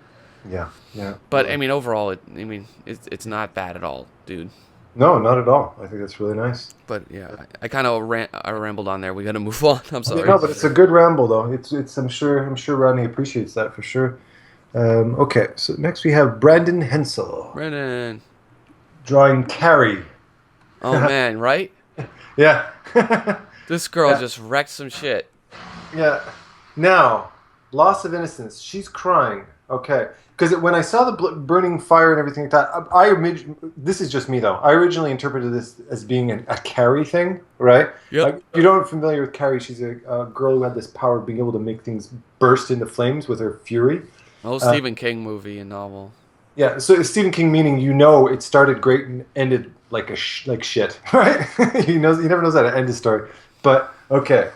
Yeah, yeah. But I mean, overall, it's not bad at all, dude. No, not at all. I think that's really nice. But yeah, I kind of rambled on there. We got to move on. I'm sorry. No, but it's a good ramble though. It's. I'm sure Rodney appreciates that for sure. Okay, so next we have Brandon Hensel Brennan. drawing Carrie. Oh man, right? Yeah. This girl Yeah. just wrecked some shit. Yeah. Now, loss of innocence. She's crying. Okay. Because when I saw the burning fire and everything like that, this is just me though. I originally interpreted this as being a Carrie thing, right? Yep. Like, if you don't familiar with Carrie, she's a girl who had this power of being able to make things burst into flames with her fury. Oh, Stephen King movie and novel. Yeah. So Stephen King, meaning it started great and ended like like shit, right? He never knows how to end a story. But okay.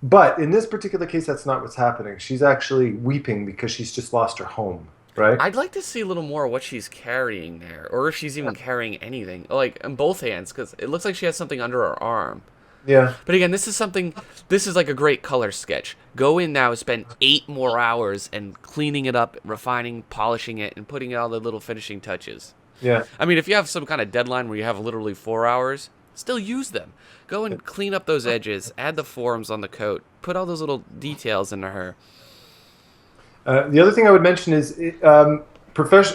But in this particular case, that's not what's happening. She's actually weeping because she's just lost her home. Right. I'd like to see a little more of what she's carrying there, or if she's even carrying anything, like in both hands, because it looks like she has something under her arm. Yeah. But again, this is like a great color sketch. Go in now, spend 8 more hours and cleaning it up, refining, polishing it, and putting all the little finishing touches. Yeah. I mean, if you have some kind of deadline where you have literally 4 hours, still use them. Go and clean up those edges, add the forms on the coat, put all those little details into her. The other thing I would mention is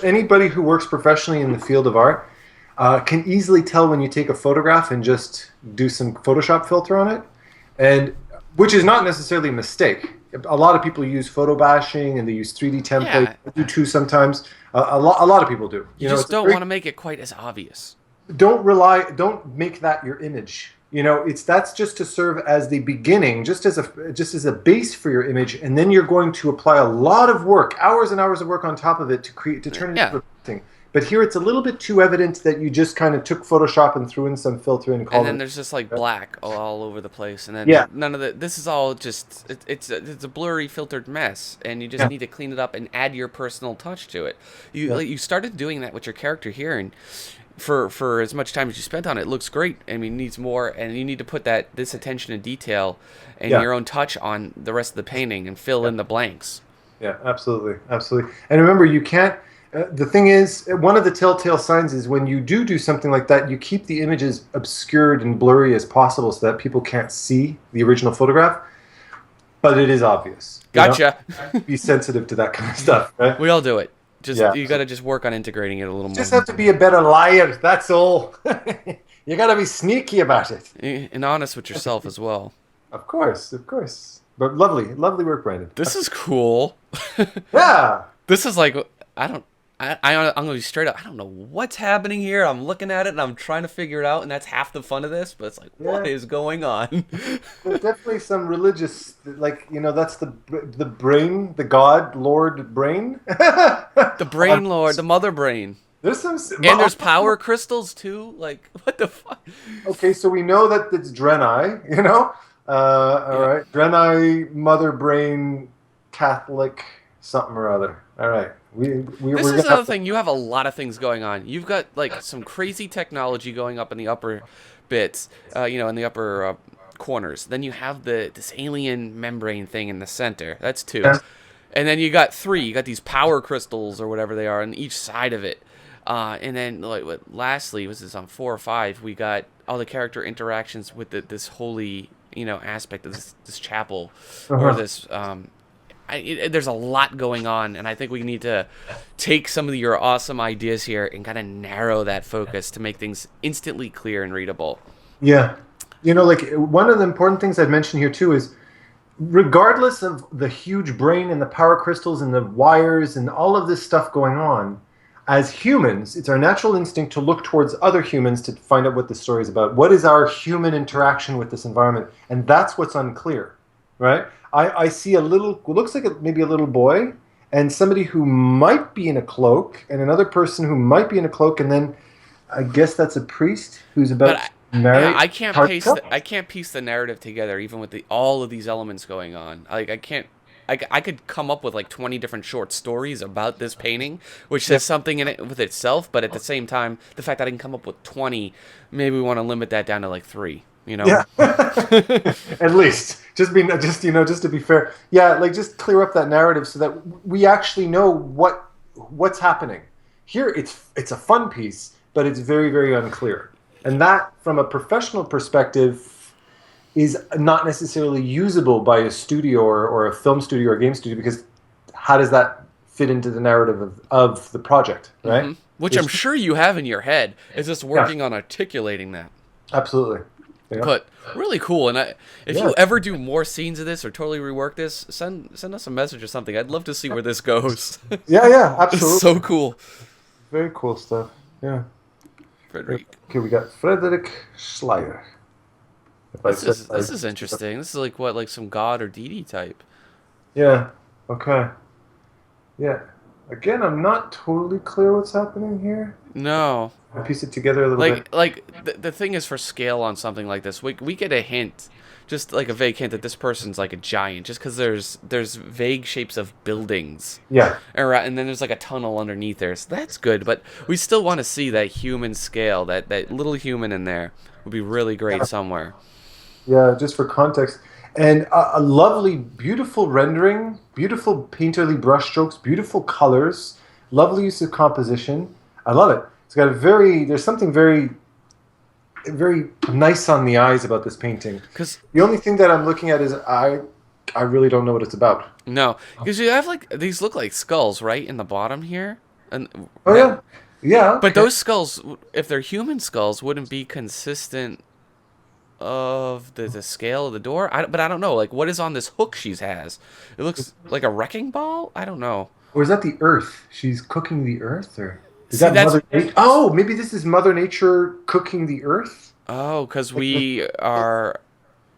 anybody who works professionally in the field of art can easily tell when you take a photograph and just do some Photoshop filter on it, and which is not necessarily a mistake. A lot of people use photo bashing and they use 3D templates. Yeah. I do too sometimes. A lot of people do. You just don't want to make it quite as obvious. Don't make that your image. That's just to serve as the beginning, just as a base for your image, and then you're going to apply a lot of work, hours and hours of work on top of it to turn it into something. But here it's a little bit too evident that you just kind of took Photoshop and threw in some filter and called it. And then there's just like black all over the place, and then none of the. This is all just it's a blurry filtered mess, and you just need to clean it up and add your personal touch to it. You started doing that with your character here, and for as much time as you spent on it, looks great. I mean, needs more, and you need to put this attention to detail and your own touch on the rest of the painting and fill in the blanks. Yeah, absolutely. And remember, you can't. The thing is, one of the telltale signs is when you do something like that, you keep the images obscured and blurry as possible so that people can't see the original photograph. But it is obvious. Gotcha. Be sensitive to that kind of stuff, right? We all do it. You got to just work on integrating it a little more. Just have to be a better liar. That's all. You got to be sneaky about it and honest with yourself as well. Of course. But lovely work, Brandon. This is cool. Yeah. This is like I'm gonna be straight up. I don't know what's happening here. I'm looking at it and I'm trying to figure it out, and that's half the fun of this. But it's like, what is going on? There's definitely some religious, that's the brain, the God Lord brain. The brain lord, the mother brain. There's some, and there's power crystals too. Like, what the fuck? Okay, so we know that it's Draenei. All right, Draenei, mother brain, Catholic, something or other. All right. This is another thing. You have a lot of things going on. You've got like some crazy technology going up in the upper bits, in the upper corners. Then you have this alien membrane thing in the center. That's 2. Yeah. And then you got 3. You got these power crystals or whatever they are on each side of it. And then lastly, was this on 4 or 5? We got all the character interactions with this holy, aspect of this chapel or this. There's a lot going on, and I think we need to take some of your awesome ideas here and kind of narrow that focus to make things instantly clear and readable. Yeah. One of the important things I'd mention here, too, is regardless of the huge brain and the power crystals and the wires and all of this stuff going on, as humans, it's our natural instinct to look towards other humans to find out what the story is about. What is our human interaction with this environment? And that's what's unclear, right? I see what looks like maybe a little boy, and somebody who might be in a cloak, and another person who might be in a cloak, and then I guess that's a priest who's But about to marry. Hard to tell. I can't piece the narrative together even with all of these elements going on. Like I can't. I could come up with like 20 different short stories about this painting, which Yeah. says something in it with itself. But at the same time, the fact that I can come up with 20, maybe we want to limit that down to like three. You know? Yeah. At least, just to be fair, yeah, like just clear up that narrative so that we actually know what's happening. Here, it's a fun piece, but it's very, very unclear, and that, from a professional perspective, is not necessarily usable by a studio or a film studio or a game studio, because how does that fit into the narrative of the project, right? Which I'm There's, sure you have in your head. It's just yeah, working on articulating that. absolutely. Yeah. But really cool, and if Yeah. you ever do more scenes of this or totally rework this, send us a message or something. I'd love to see where this goes. Yeah, yeah, It's absolutely. so cool, Very cool stuff. Yeah. Frederic. Okay, we got Frederick Schleyer. If I said This is interesting. This is like what, like some god or deity type. yeah. Okay. Yeah. Again, I'm not totally clear what's happening here. No, I piece it together a little bit. the thing is, for scale on something like this, we get a hint, just like a vague hint that this person's like a giant, just because there's vague shapes of buildings, Yeah. and then there's like a tunnel underneath there. So that's good, but we still want to see that human scale, that little human in there would be really great somewhere. Yeah, just for context. And a lovely, beautiful rendering, beautiful painterly brushstrokes, beautiful colors, lovely use of composition. I love it. It's got a there's something very, very nice on the eyes about this painting. Cause The only thing that I'm looking at is I really don't know what it's about. no, because you have like these look like skulls right in the bottom here, and Oh yeah, yeah. but Okay. those skulls, if they're human skulls, wouldn't be consistent of the scale of the door. But I don't know. Like, what is on this hook she has? It looks like a wrecking ball. I don't know. Or is that the Earth? She's cooking the Earth, or is See, that that's Mother Nature? Oh, maybe this is Mother Nature cooking the Earth. because we are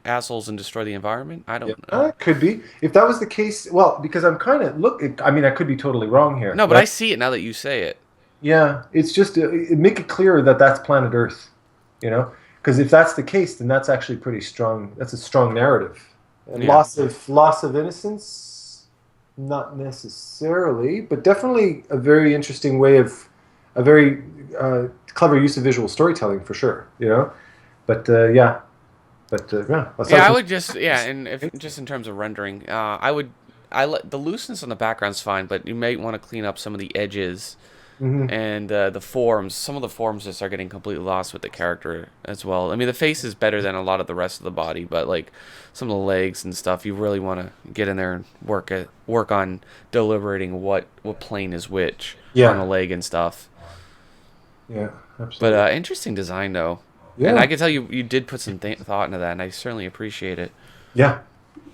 assholes and destroy the environment. I Yeah, don't know. could be. If that was the case, well, because I'm kind of look. I mean, I could be totally wrong here, No, but I but see it now that you say it. yeah, it's just make it clear that that's planet Earth. You know, because if that's the case, then that's actually pretty strong. That's a strong narrative. And Yeah. loss of innocence, not necessarily, but definitely a very interesting way of a very clever use of visual storytelling for sure. You know, but yeah, yeah. Yeah, I would just and if just in terms of rendering, the looseness on the background's fine, but you may want to clean up some of the edges Hmm. and the forms. Some of the forms just are getting completely lost with the character as well. I mean, the face is better than a lot of the rest of the body, but like some of the legs and stuff, you really want to get in there and work on deliberating what plane is which on the Yeah, leg and stuff. yeah, But absolutely. interesting design though, and I Yeah, can tell you did put some thought into that, and I certainly appreciate it. yeah,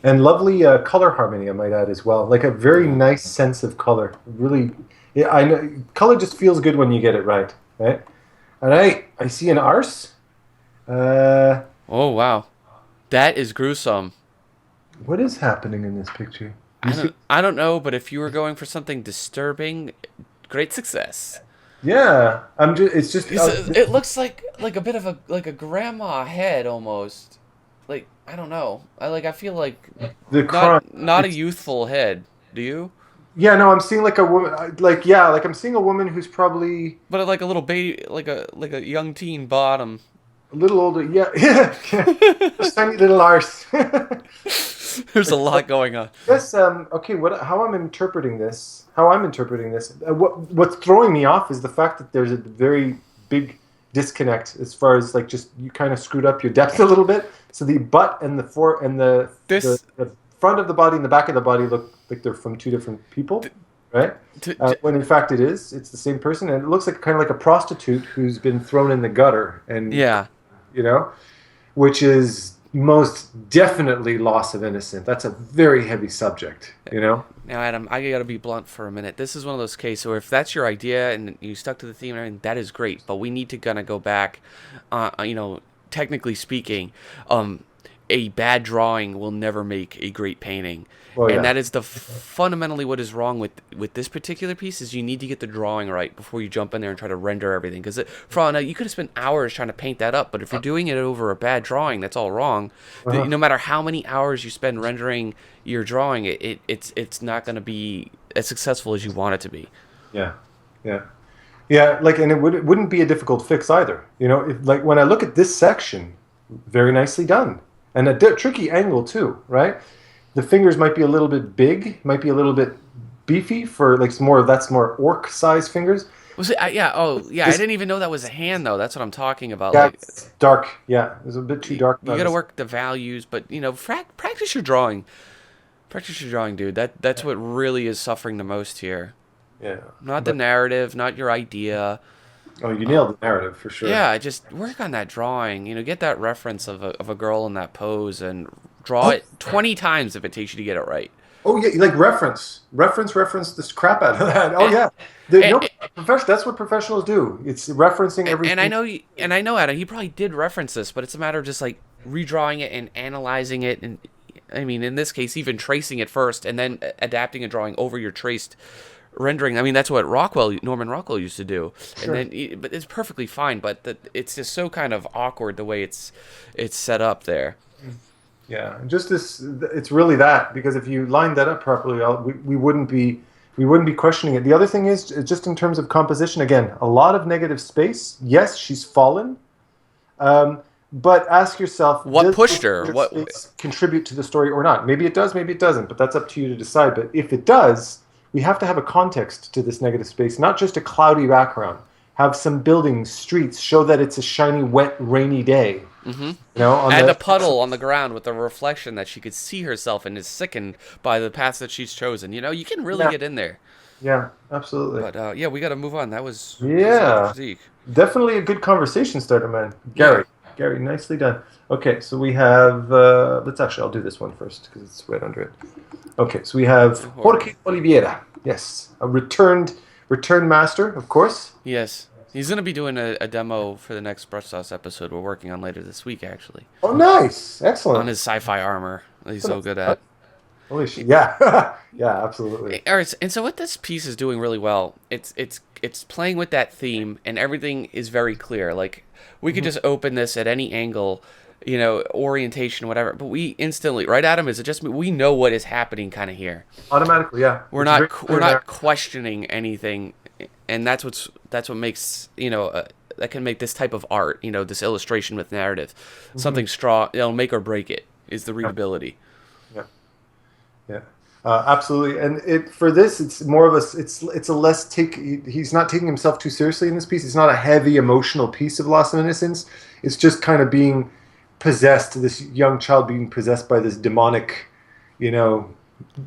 and lovely color harmony, I might add as well. Like a very Yeah. nice sense of color. Really, yeah, I know color just feels good when you get it right, right? And I see an arse. Uh, Oh wow, that is gruesome. what is happening in this picture? You see? I don't know, but if you were going for something disturbing, great success. Yeah, I'm just. It's just It looks like a bit of a grandma head almost. Like I don't know. I feel like the crime. not a It's, youthful head. Do you? yeah, no, I'm seeing like a woman. Like yeah, like I'm seeing a woman who's probably But like a little baby, like a young teen bottom. a little older. Yeah, yeah, yeah. Just tiny little arse. There's a lot going on. Yes. Okay. How I'm interpreting this. What's throwing me off is the fact that there's a very big disconnect as far as like just you kind of screwed up your depth a little bit. So the butt and This the front of the body and the back of the body look like they're from two different people, right? to, When in fact it's the same person, and it looks like kind of like a prostitute who's been thrown in the gutter, and yeah. you know, which is most definitely loss of innocence. That's a very heavy subject, you know. Now, Adam, I gotta be blunt for a minute. This is one of those cases where if that's your idea and you stuck to the theme and everything, that is great. But we need to gonna go back, technically speaking, um, a bad drawing will never make a great painting. Well, And yeah. that is the fundamentally what is wrong with this particular piece is you need to get the drawing right before you jump in there and try to render everything. Because for all I know, you could have spent hours trying to paint that up, but if you're doing it over a bad drawing, that's all wrong. Uh-huh. No matter how many hours you spend rendering your drawing, it's not going to be as successful as you want it to be. Yeah. Yeah. Yeah, like, and it wouldn't be a difficult fix either. You know, if, like when I look at this section, very nicely done, and a tricky angle too, right? The fingers might be a little bit big, might be a little bit beefy for like some more. That's more orc size fingers. Was it? Yeah. Oh, yeah. I This, didn't even know that was a hand though. That's what I'm talking about. yeah, Like, it's dark. Yeah, it's a bit too dark. you got to work the values, but practice your drawing. Practice your drawing, dude. That's what really is suffering the most here. Yeah, Not the but narrative, not your idea. oh, you nailed the narrative for sure. Yeah, just work on that drawing. Get that reference of a girl in that pose and draw Oh, it 20 times if it takes you to get it right. oh yeah, like reference this crap out of that. Oh And, yeah, and, no, that's what professionals do. It's referencing and I everything. know and I know Adam, he probably did reference this, but it's a matter of just like redrawing it and analyzing it, and I mean in this case even tracing it first and then adapting a drawing over your traced rendering. I mean that's what Norman Rockwell used to do, and Sure. then but it's perfectly fine. But it's just so kind of awkward the way it's set up there. Yeah, and just this, it's really that because if you lined that up properly, we wouldn't be questioning it. The other thing is just in terms of composition. Again, a lot of negative space. Yes, she's fallen, but ask yourself, What does pushed this her? negative What? space contribute to the story or not? Maybe it does, maybe it doesn't, but that's up to you to decide. But if it does, we have to have a context to this negative space, not just a cloudy background. Have some buildings, streets, show that it's a shiny, wet, rainy day. Mm-hmm. On And the a puddle on the ground with a reflection that she could see herself and is sickened by the path that she's chosen. You can really yeah, get in there. yeah, absolutely. But yeah, we got to move on. That's a good Yeah, critique. definitely a good conversation starter, man. Yeah. Gary, nicely done. Okay, so we have. I'll do this one first because it's right under it. Okay, so we have Jorge Oliveira. Yes, a returned master, of course. Yes. He's going to be doing a demo for the next Brush Sauce episode we're working on later this week, actually. Oh, nice, On excellent. his sci-fi armor that he's so good at. Holy shit! Yeah, yeah, absolutely. All right, and so what this piece is doing really well, it's playing with that theme, and everything is very clear. Like, we could just open this at any angle, orientation, whatever, but we instantly, right, Adam, is it just me? We know what is happening kind of here. Automatically, yeah. We're It's very not clear there. questioning anything, and that's what makes that can make this type of art, this illustration with narrative, something strong. It'll make or break it is the readability. Yeah. Yeah, absolutely. And for this, it's more of it's a less he's not taking himself too seriously in this piece. It's not a heavy emotional piece of Loss of Innocence. It's just kind of being possessed. This young child being possessed by this you know,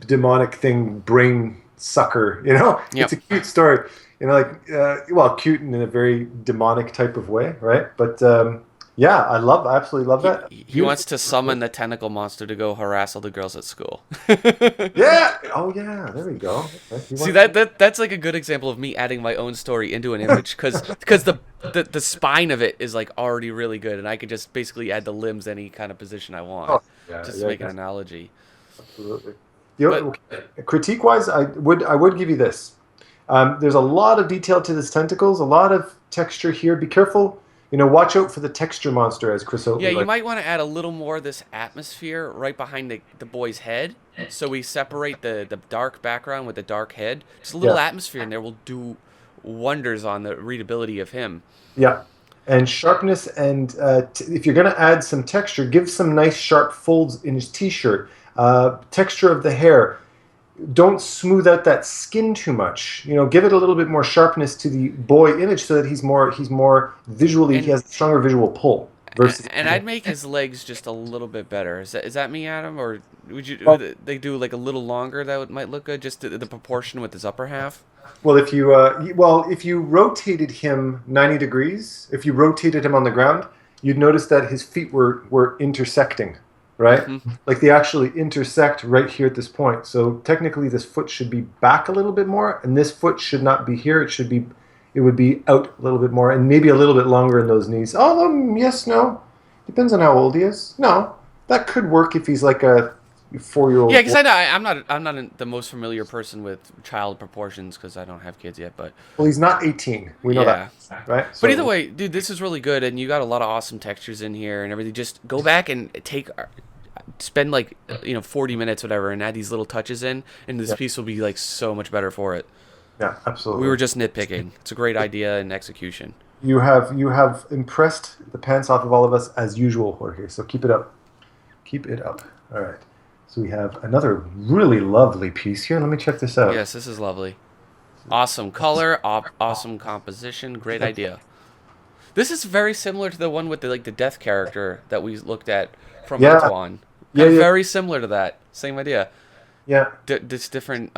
demonic thing, brain sucker. Yep. It's a cute story. Cute in a very demonic type of way, right? But yeah, I absolutely love that. He wants to summon the tentacle monster to go harass all the girls at school. Yeah. Oh yeah. There we go. Okay. See that's like a good example of me adding my own story into an image because the spine of it is like already really good, and I could just basically add the limbs any kind of position I want, Oh, yeah, just yeah, to make an yeah. analogy. Absolutely. But Critique wise, I would give you this. There's a lot of detail to this tentacles, a lot of texture here. Be careful. Watch out for the texture monster, as Chris Oatley. yeah, you might want to add a little more of this atmosphere right behind the boy's head, so we separate the dark background with the dark head. Just a little Yeah. atmosphere in there will do wonders on the readability of him. Yeah. And sharpness, and if you're going to add some texture, give some nice sharp folds in his t-shirt. Texture of the hair. Don't smooth out that skin too much. Give it a little bit more sharpness to the boy image so that he's more visually, he has a stronger visual pull. Versus, And I'd make his legs just a little bit better. Is that me, Adam, or Well, would they do like a little longer? Might look good. Just the proportion with his upper half. well, if you rotated him 90 degrees, if you rotated him on the ground, you'd notice that his feet were intersecting, right? Mm-hmm. Like they actually intersect right here at this point. So technically, this foot should be back a little bit more, and this foot should not be here. It would be out a little bit more, and maybe a little bit longer in those knees. Oh, yes, no, depends on how old he is. No, that could work if he's like a 4-year-old Yeah, boy. because I'm not the most familiar person with child proportions because I don't have kids yet. But Well, he's not 18. We know that, yeah, right? but either So way, dude, this is really good, and you got a lot of awesome textures in here and everything. Just go back and spend like 40 minutes, whatever, and add these little touches in, and this yeah, piece will be like so much better for it. yeah, We were absolutely. just nitpicking. It's a great idea and execution. You have impressed the pants off of all of us as usual, Jorge. So keep it up. Keep it up. All right. So we have another really lovely piece here. Let me check this out. Yes, this is lovely. Awesome color, awesome composition, great idea. This is very similar to the one with the death character that we looked at from Yeah, Antoine. yeah, yeah, Very similar to that. Same idea. yeah. Just different,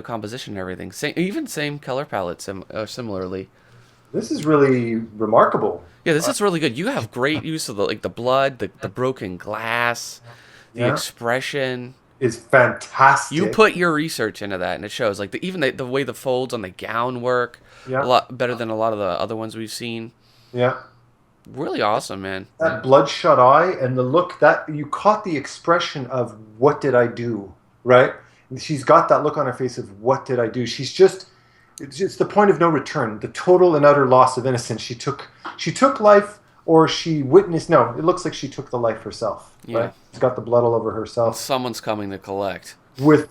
composition and everything. Same color palette. Similarly. This is really remarkable. Yeah, this is really good. You have great use of the blood, the broken glass, the Yeah, expression. is You fantastic. put your research into that, and it shows. Like even the way the folds on the gown work, a Yeah, lot better than a lot of the other ones we've seen. yeah. Really awesome, man. That bloodshot eye and the look that you caught the expression of what did I do, right? She's got that look on her face of what did I do? She's just it's just the point of no return, the total and utter loss of innocence. She took life or she witnessed no, it looks like she took the life herself, Yeah, right? She's got the blood all over herself. someone's coming to collect. With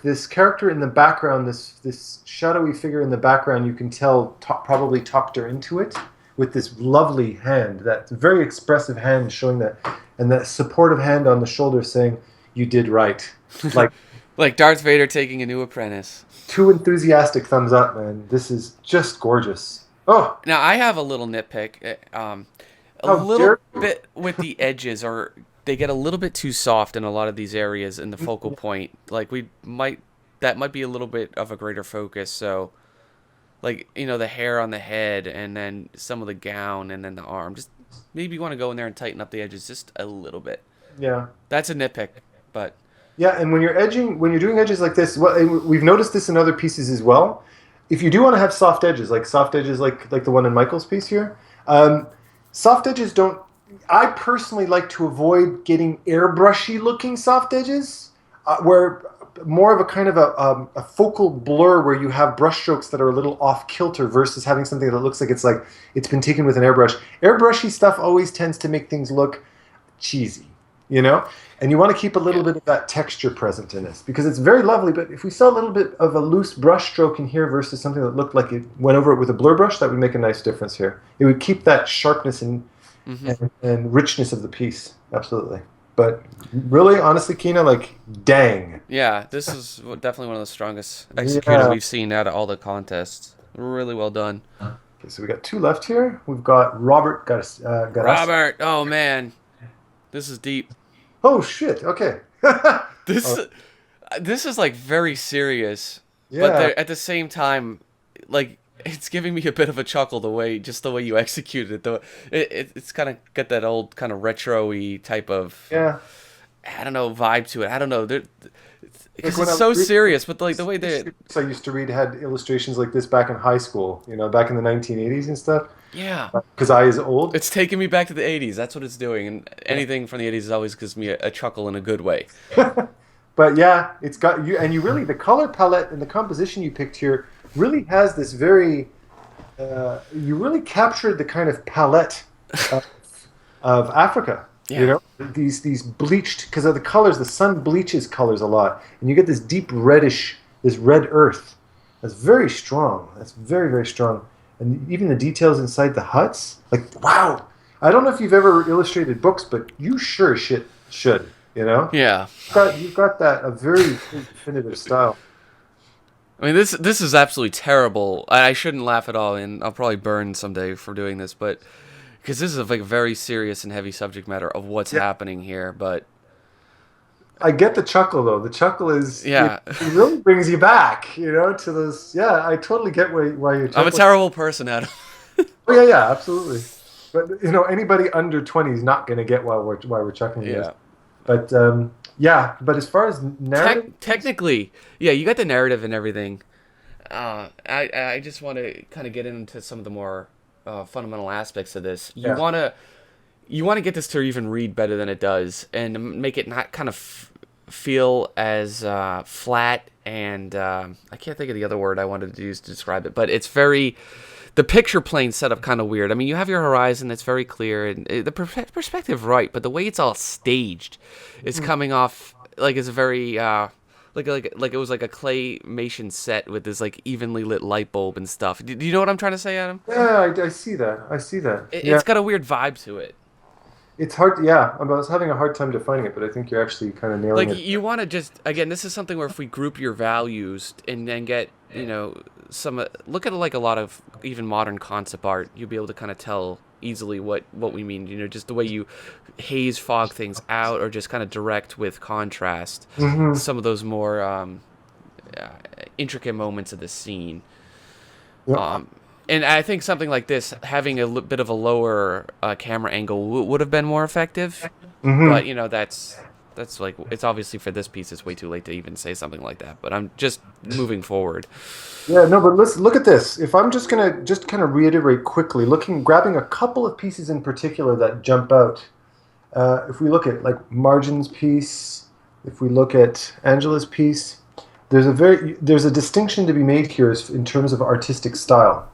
this character in the background, this shadowy figure in the background, you can tell probably talked her into it with this lovely hand, that very expressive hand showing that, and that supportive hand on the shoulder saying, "You did right." Like Like Darth Vader taking a new apprentice. two enthusiastic thumbs up, man. This is just gorgeous. Oh, Now I have a little nitpick. A how dare little you! bit with the edges, or they get a little bit too soft in a lot of these areas in the focal point. Like that might be a little bit of a greater focus. So, like the hair on the head, and then some of the gown, and then the arm. Just maybe you want to go in there and tighten up the edges just a little bit. Yeah. That's a nitpick, but Yeah, and when you're doing edges like this, we've noticed this in other pieces as well. If you do want to have soft edges like the one in Michael's piece here, soft edges don't. I personally like to avoid getting airbrushy looking soft edges, where more of a kind of a focal blur where you have brushstrokes that are a little off kilter versus having something that looks like it's been taken with an airbrush. Airbrushy stuff always tends to make things look cheesy, you know? And you want to keep a little yeah. bit of that texture present in this because it's very lovely. But if we saw a little bit of a loose brush stroke in here versus something that looked like it went over it with a blur brush, that would make a nice difference here. It would keep that sharpness Hmm. and richness of the piece. Absolutely. But really, honestly, Kina, like, dang. Yeah, this is definitely one of the strongest executors Yeah. we've seen out of all the contests. Really well done. Okay, so we got two left here. We've got Robert Garas. Robert, oh man, this is deep. Oh, shit. Okay. This Oh, this is like very serious, but yeah. at the same time, like it's giving me a bit of a chuckle the way you executed it. It's kind of got that old kind of retro-y type of Yeah. I don't know vibe to it. I don't know Like because when I it's was so reading serious, but like the way history they books I used to read had illustrations like this back in high school, back in the 1980s and stuff. yeah. Because I is old. It's taking me back to the 80s. That's what it's doing. And anything from the 80s always gives me a chuckle in a good way. But yeah, it's got you, and you really, the color palette and the composition you picked here really has this very, you really captured the kind of palette of, of Africa. Yeah. These bleached, because of the colors, the sun bleaches colors a lot, and you get this deep reddish, this red earth. That's very strong. That's very, very strong. And even the details inside the huts, like, wow. I don't know if you've ever illustrated books, but you sure shit should, Yeah. You've got a very definitive style. I mean, this is absolutely terrible. I shouldn't laugh at all, and I'll probably burn someday for doing this, but because this is like a very serious and heavy subject matter of what's Yeah. happening here. But I get the chuckle though. The chuckle is yeah, it really brings you back, to those. Yeah, I totally get why you're I'm a chuckling. terrible person, Adam. Oh yeah, yeah, absolutely. But anybody under 20 is not going to get why we're chuckling this. Yeah. But yeah, but as far as narrative, Technically, yeah, you got the narrative and everything. I just want to kind of get into some of the more fundamental aspects of this. You yeah, want to you want to get this to even read better than it does, and make it not kind of feel as flat and I can't think of the other word I wanted to use to describe it, but it's very the picture plane set up kind of weird. I mean, you have your horizon that's very clear and the perspective right, but the way it's all staged is coming off like it's a very like it was like a claymation set with this like evenly lit light bulb and stuff. Do you know what I'm trying to say, Adam? Yeah, I see that. I see that. Yeah, It's got a weird vibe to it. it's hard. Yeah, I was having a hard time defining it, but I think you're actually kind of nailing Like it. you want to just again, this is something where if we group your values and then get some look at like a lot of even modern concept art, you'll be able to kind of tell easily what we mean. Just the way you haze fog things out, or just kind of direct with contrast. Hmm. Some of those more intricate moments of the scene. Yeah. Um, and I think something like this, having a bit of a lower camera angle, would have been more effective. Hmm. But that's like it's obviously for this piece, it's way too late to even say something like that. But I'm just moving forward. Yeah, no, but listen, look at this. If I'm just gonna just kind of reiterate quickly, grabbing a couple of pieces in particular that jump out. If we look at like Margin's piece, if we look at Angela's piece, there's a distinction to be made here in terms of artistic style.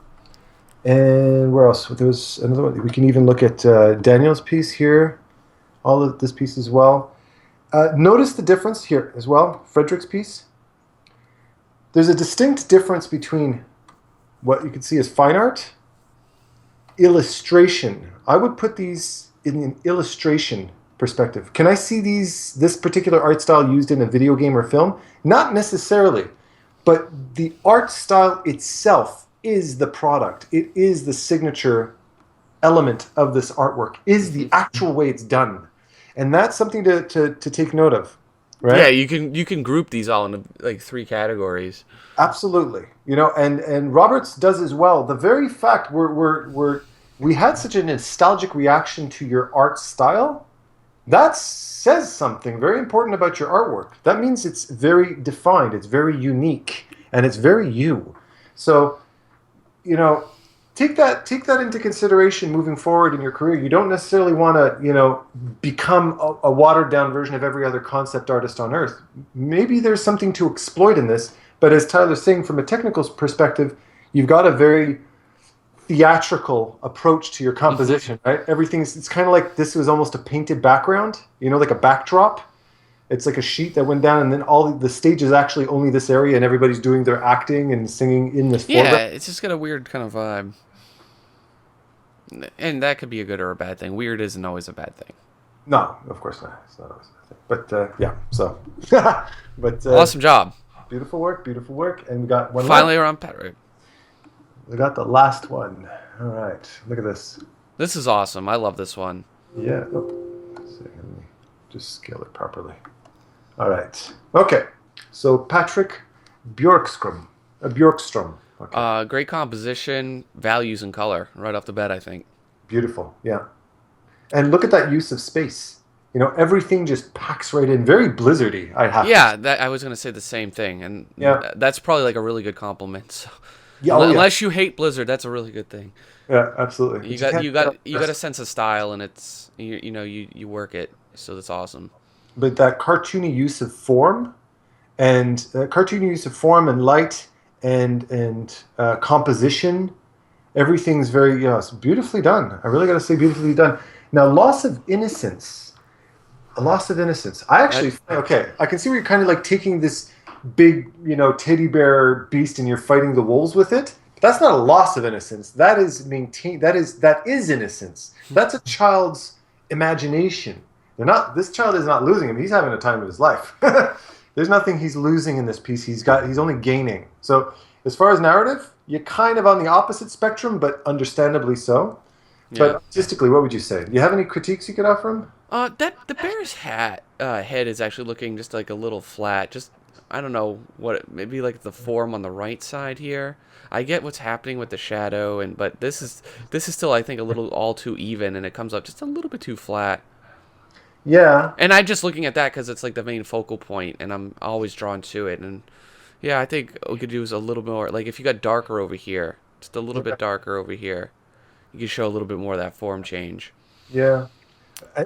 And where else? There was another one. We can even look at Daniel's piece here, all of this piece as well. Notice the difference here as well. Frederick's piece. There's a distinct difference between what you can see as fine art, illustration. I would put these in an illustration perspective. Can I see this particular art style used in a video game or film? Not necessarily, but the art style itself is the product. It is the signature element of this artwork, is the actual way it's done. And that's something to take note of, Yeah, right? you can group these all into like three categories. Absolutely. And Roberts does as well. The very fact we had such a nostalgic reaction to your art style, that says something very important about your artwork. That means it's very defined, it's very unique, and it's very you. So, take that into consideration moving forward in your career. You don't necessarily want to, become a watered down version of every other concept artist on earth. Maybe there's something to exploit in this, but as Tyler's saying, from a technical perspective, you've got a very theatrical approach to your composition, right? It's kind of like this was almost a painted background, like a backdrop. It's like a sheet that went down, and then all the stage is actually only this area, and everybody's doing their acting and singing in this Yeah, foreground. it's just got a weird kind of vibe, and that could be a good or a bad thing. Weird isn't always a bad thing. No, of course not. It's not always a thing. But yeah, so but Awesome job. beautiful work, beautiful work, and we got one Finally, left. we're on Patrick. We got the last one. All right, look at this. This is awesome. I love this one. Yeah. Oh, so let me just scale it properly. All right. Okay. So Patrick Bjorkstrom. Bjorkstrom. Okay. Great composition, values, and color right off the bat. I think. Beautiful. Yeah. And look at that use of space. Everything just packs right in. Very blizzardy, I have to say. Yeah, that I was gonna say the same thing, and Yeah. that's probably like a really good compliment. So, Yeah. Oh, yeah. unless you hate Blizzard, that's a really good thing. Yeah. Absolutely. You But got can't you get got up you got a this. sense of style, and it's you work it, so that's awesome. But that cartoony use of form and light and composition, everything's very it's beautifully done. I really got to say, beautifully done. Now, a loss of innocence. I That actually okay. I can see where you're kind of like taking this big teddy bear beast and you're fighting the wolves with it. But that's not a loss of innocence. That is maintain. That is innocence. That's a child's imagination. They're not. This child is not losing him. He's having a time of his life. There's nothing he's losing in this piece. He's only gaining. So as far as narrative, you're kind of on the opposite spectrum, but understandably so. But yeah. artistically, what would you say? Do you have any critiques you could offer him? That the bear's head is actually looking just like a little flat. Just I don't know maybe like the form on the right side here. I get what's happening with the shadow, but this is still I think a little all too even, and it comes up just a little bit too flat. Yeah. And I'm just looking at that because it's like the main focal point, and I'm always drawn to it. And yeah, I think we could use a little more. Like if you got darker over here, just a little Okay. bit darker over here, you could show a little bit more of that form change. Yeah.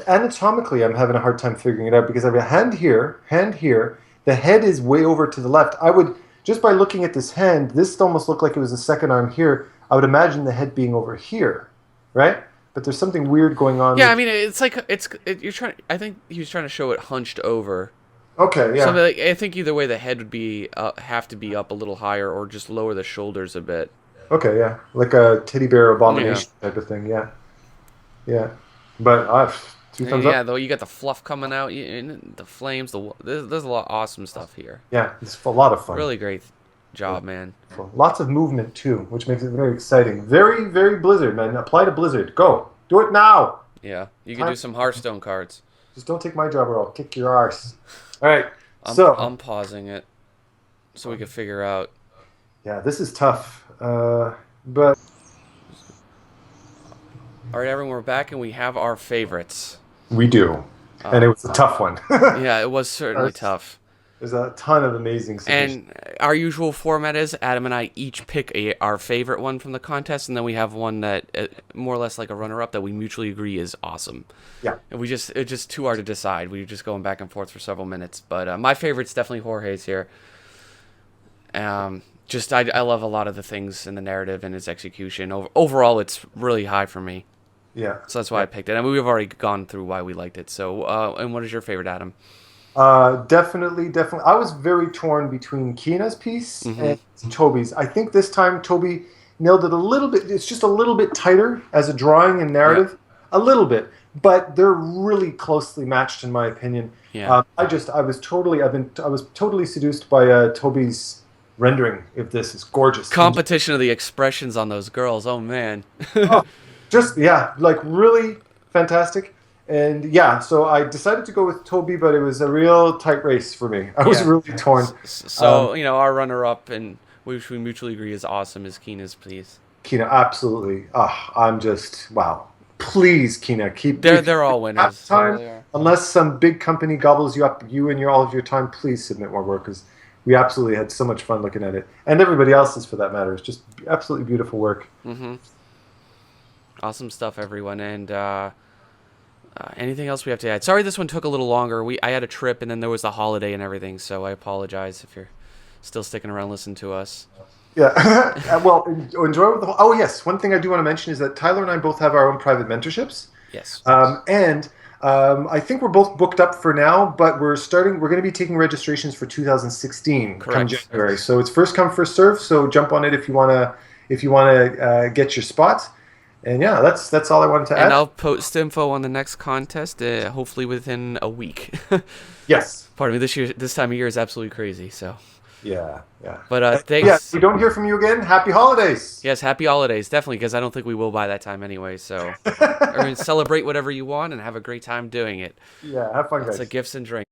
Anatomically, I'm having a hard time figuring it out because I have a hand here. The head is way over to the left. I would just by looking at this hand, this almost looked like it was a second arm here. I would imagine the head being over here, right? But there's something weird going on Yeah, I with. mean, it's like you're trying. I think he was trying to show it hunched over. Okay, So yeah, I think either way, the head would be have to be up a little higher, or just lower the shoulders a bit. okay, yeah, like a teddy bear Yeah, abomination type of thing. Yeah, yeah. But two thumbs up. yeah. Though you got the fluff coming out, and the flames. There's a lot of awesome stuff here. Yeah, it's a lot of fun. Really great job, man. Lots of movement too, which makes it very exciting. Very, very Blizzard, man. Apply to Blizzard. Go. Do it now. Yeah, you can do some Hearthstone cards. Just don't take my job or I'll kick your arse. All right. I'm pausing it so we can figure out. Yeah, this is tough. But All right, everyone, we're back and we have our favorites. we do. And it was a tough one. Yeah, it was certainly tough. There's a ton of amazing submissions. And our usual format is Adam and I each pick our favorite one from the contest, and then we have one that more or less like a runner-up that we mutually agree is awesome. Yeah. And it's just too hard to decide. We were just going back and forth for several minutes, but my favorite's definitely Jorge's here. I love a lot of the things in the narrative and its execution. Overall, it's really high for me. Yeah. So that's why I picked it. And we've already gone through why we liked it. So, and what is your favorite, Adam? Definitely. I was very torn between Kina's piece and Toby's. I think this time Toby nailed it a little bit. It's just a little bit tighter as a drawing and narrative, a little bit, but they're really closely matched in my opinion. Yeah. I was totally seduced by Toby's rendering of this. It's gorgeous. Competition of the expressions on those girls. Oh man. Oh, just yeah, like really fantastic. And yeah, so I decided to go with Toby, but it was a real tight race for me. I was really torn. So, our runner-up, and which we mutually agree is awesome, is Kina's, please. Kina, absolutely. I'm just, wow. Please, Kina, keep... They're all winners. Time, unless some big company gobbles you up, all of your time, please submit more work, because we absolutely had so much fun looking at it. And everybody else's, for that matter. It's just absolutely beautiful work. Mm-hmm. Awesome stuff, everyone. And, anything else we have to add? Sorry this one took a little longer. I had a trip and then there was the holiday and everything, so I apologize if you're still sticking around listening to us. Yeah. Well, enjoy the... Oh, yes. One thing I do want to mention is that Tyler and I both have our own private mentorships. Yes. I think we're both booked up for now, but we're going to be taking registrations for 2016 come January. So it's first come, first serve, so jump on it if you want to get your spot. And yeah, that's all I wanted to add. And I'll post info on the next contest, hopefully within a week. Yes. Pardon me. This time of year is absolutely crazy. So. Yeah. But thanks. Yeah, if we don't hear from you again, happy holidays. Yes, happy holidays, definitely, because I don't think we will by that time anyway. So, everyone celebrate whatever you want and have a great time doing it. Yeah, have fun, guys. Lots of gifts and drinks.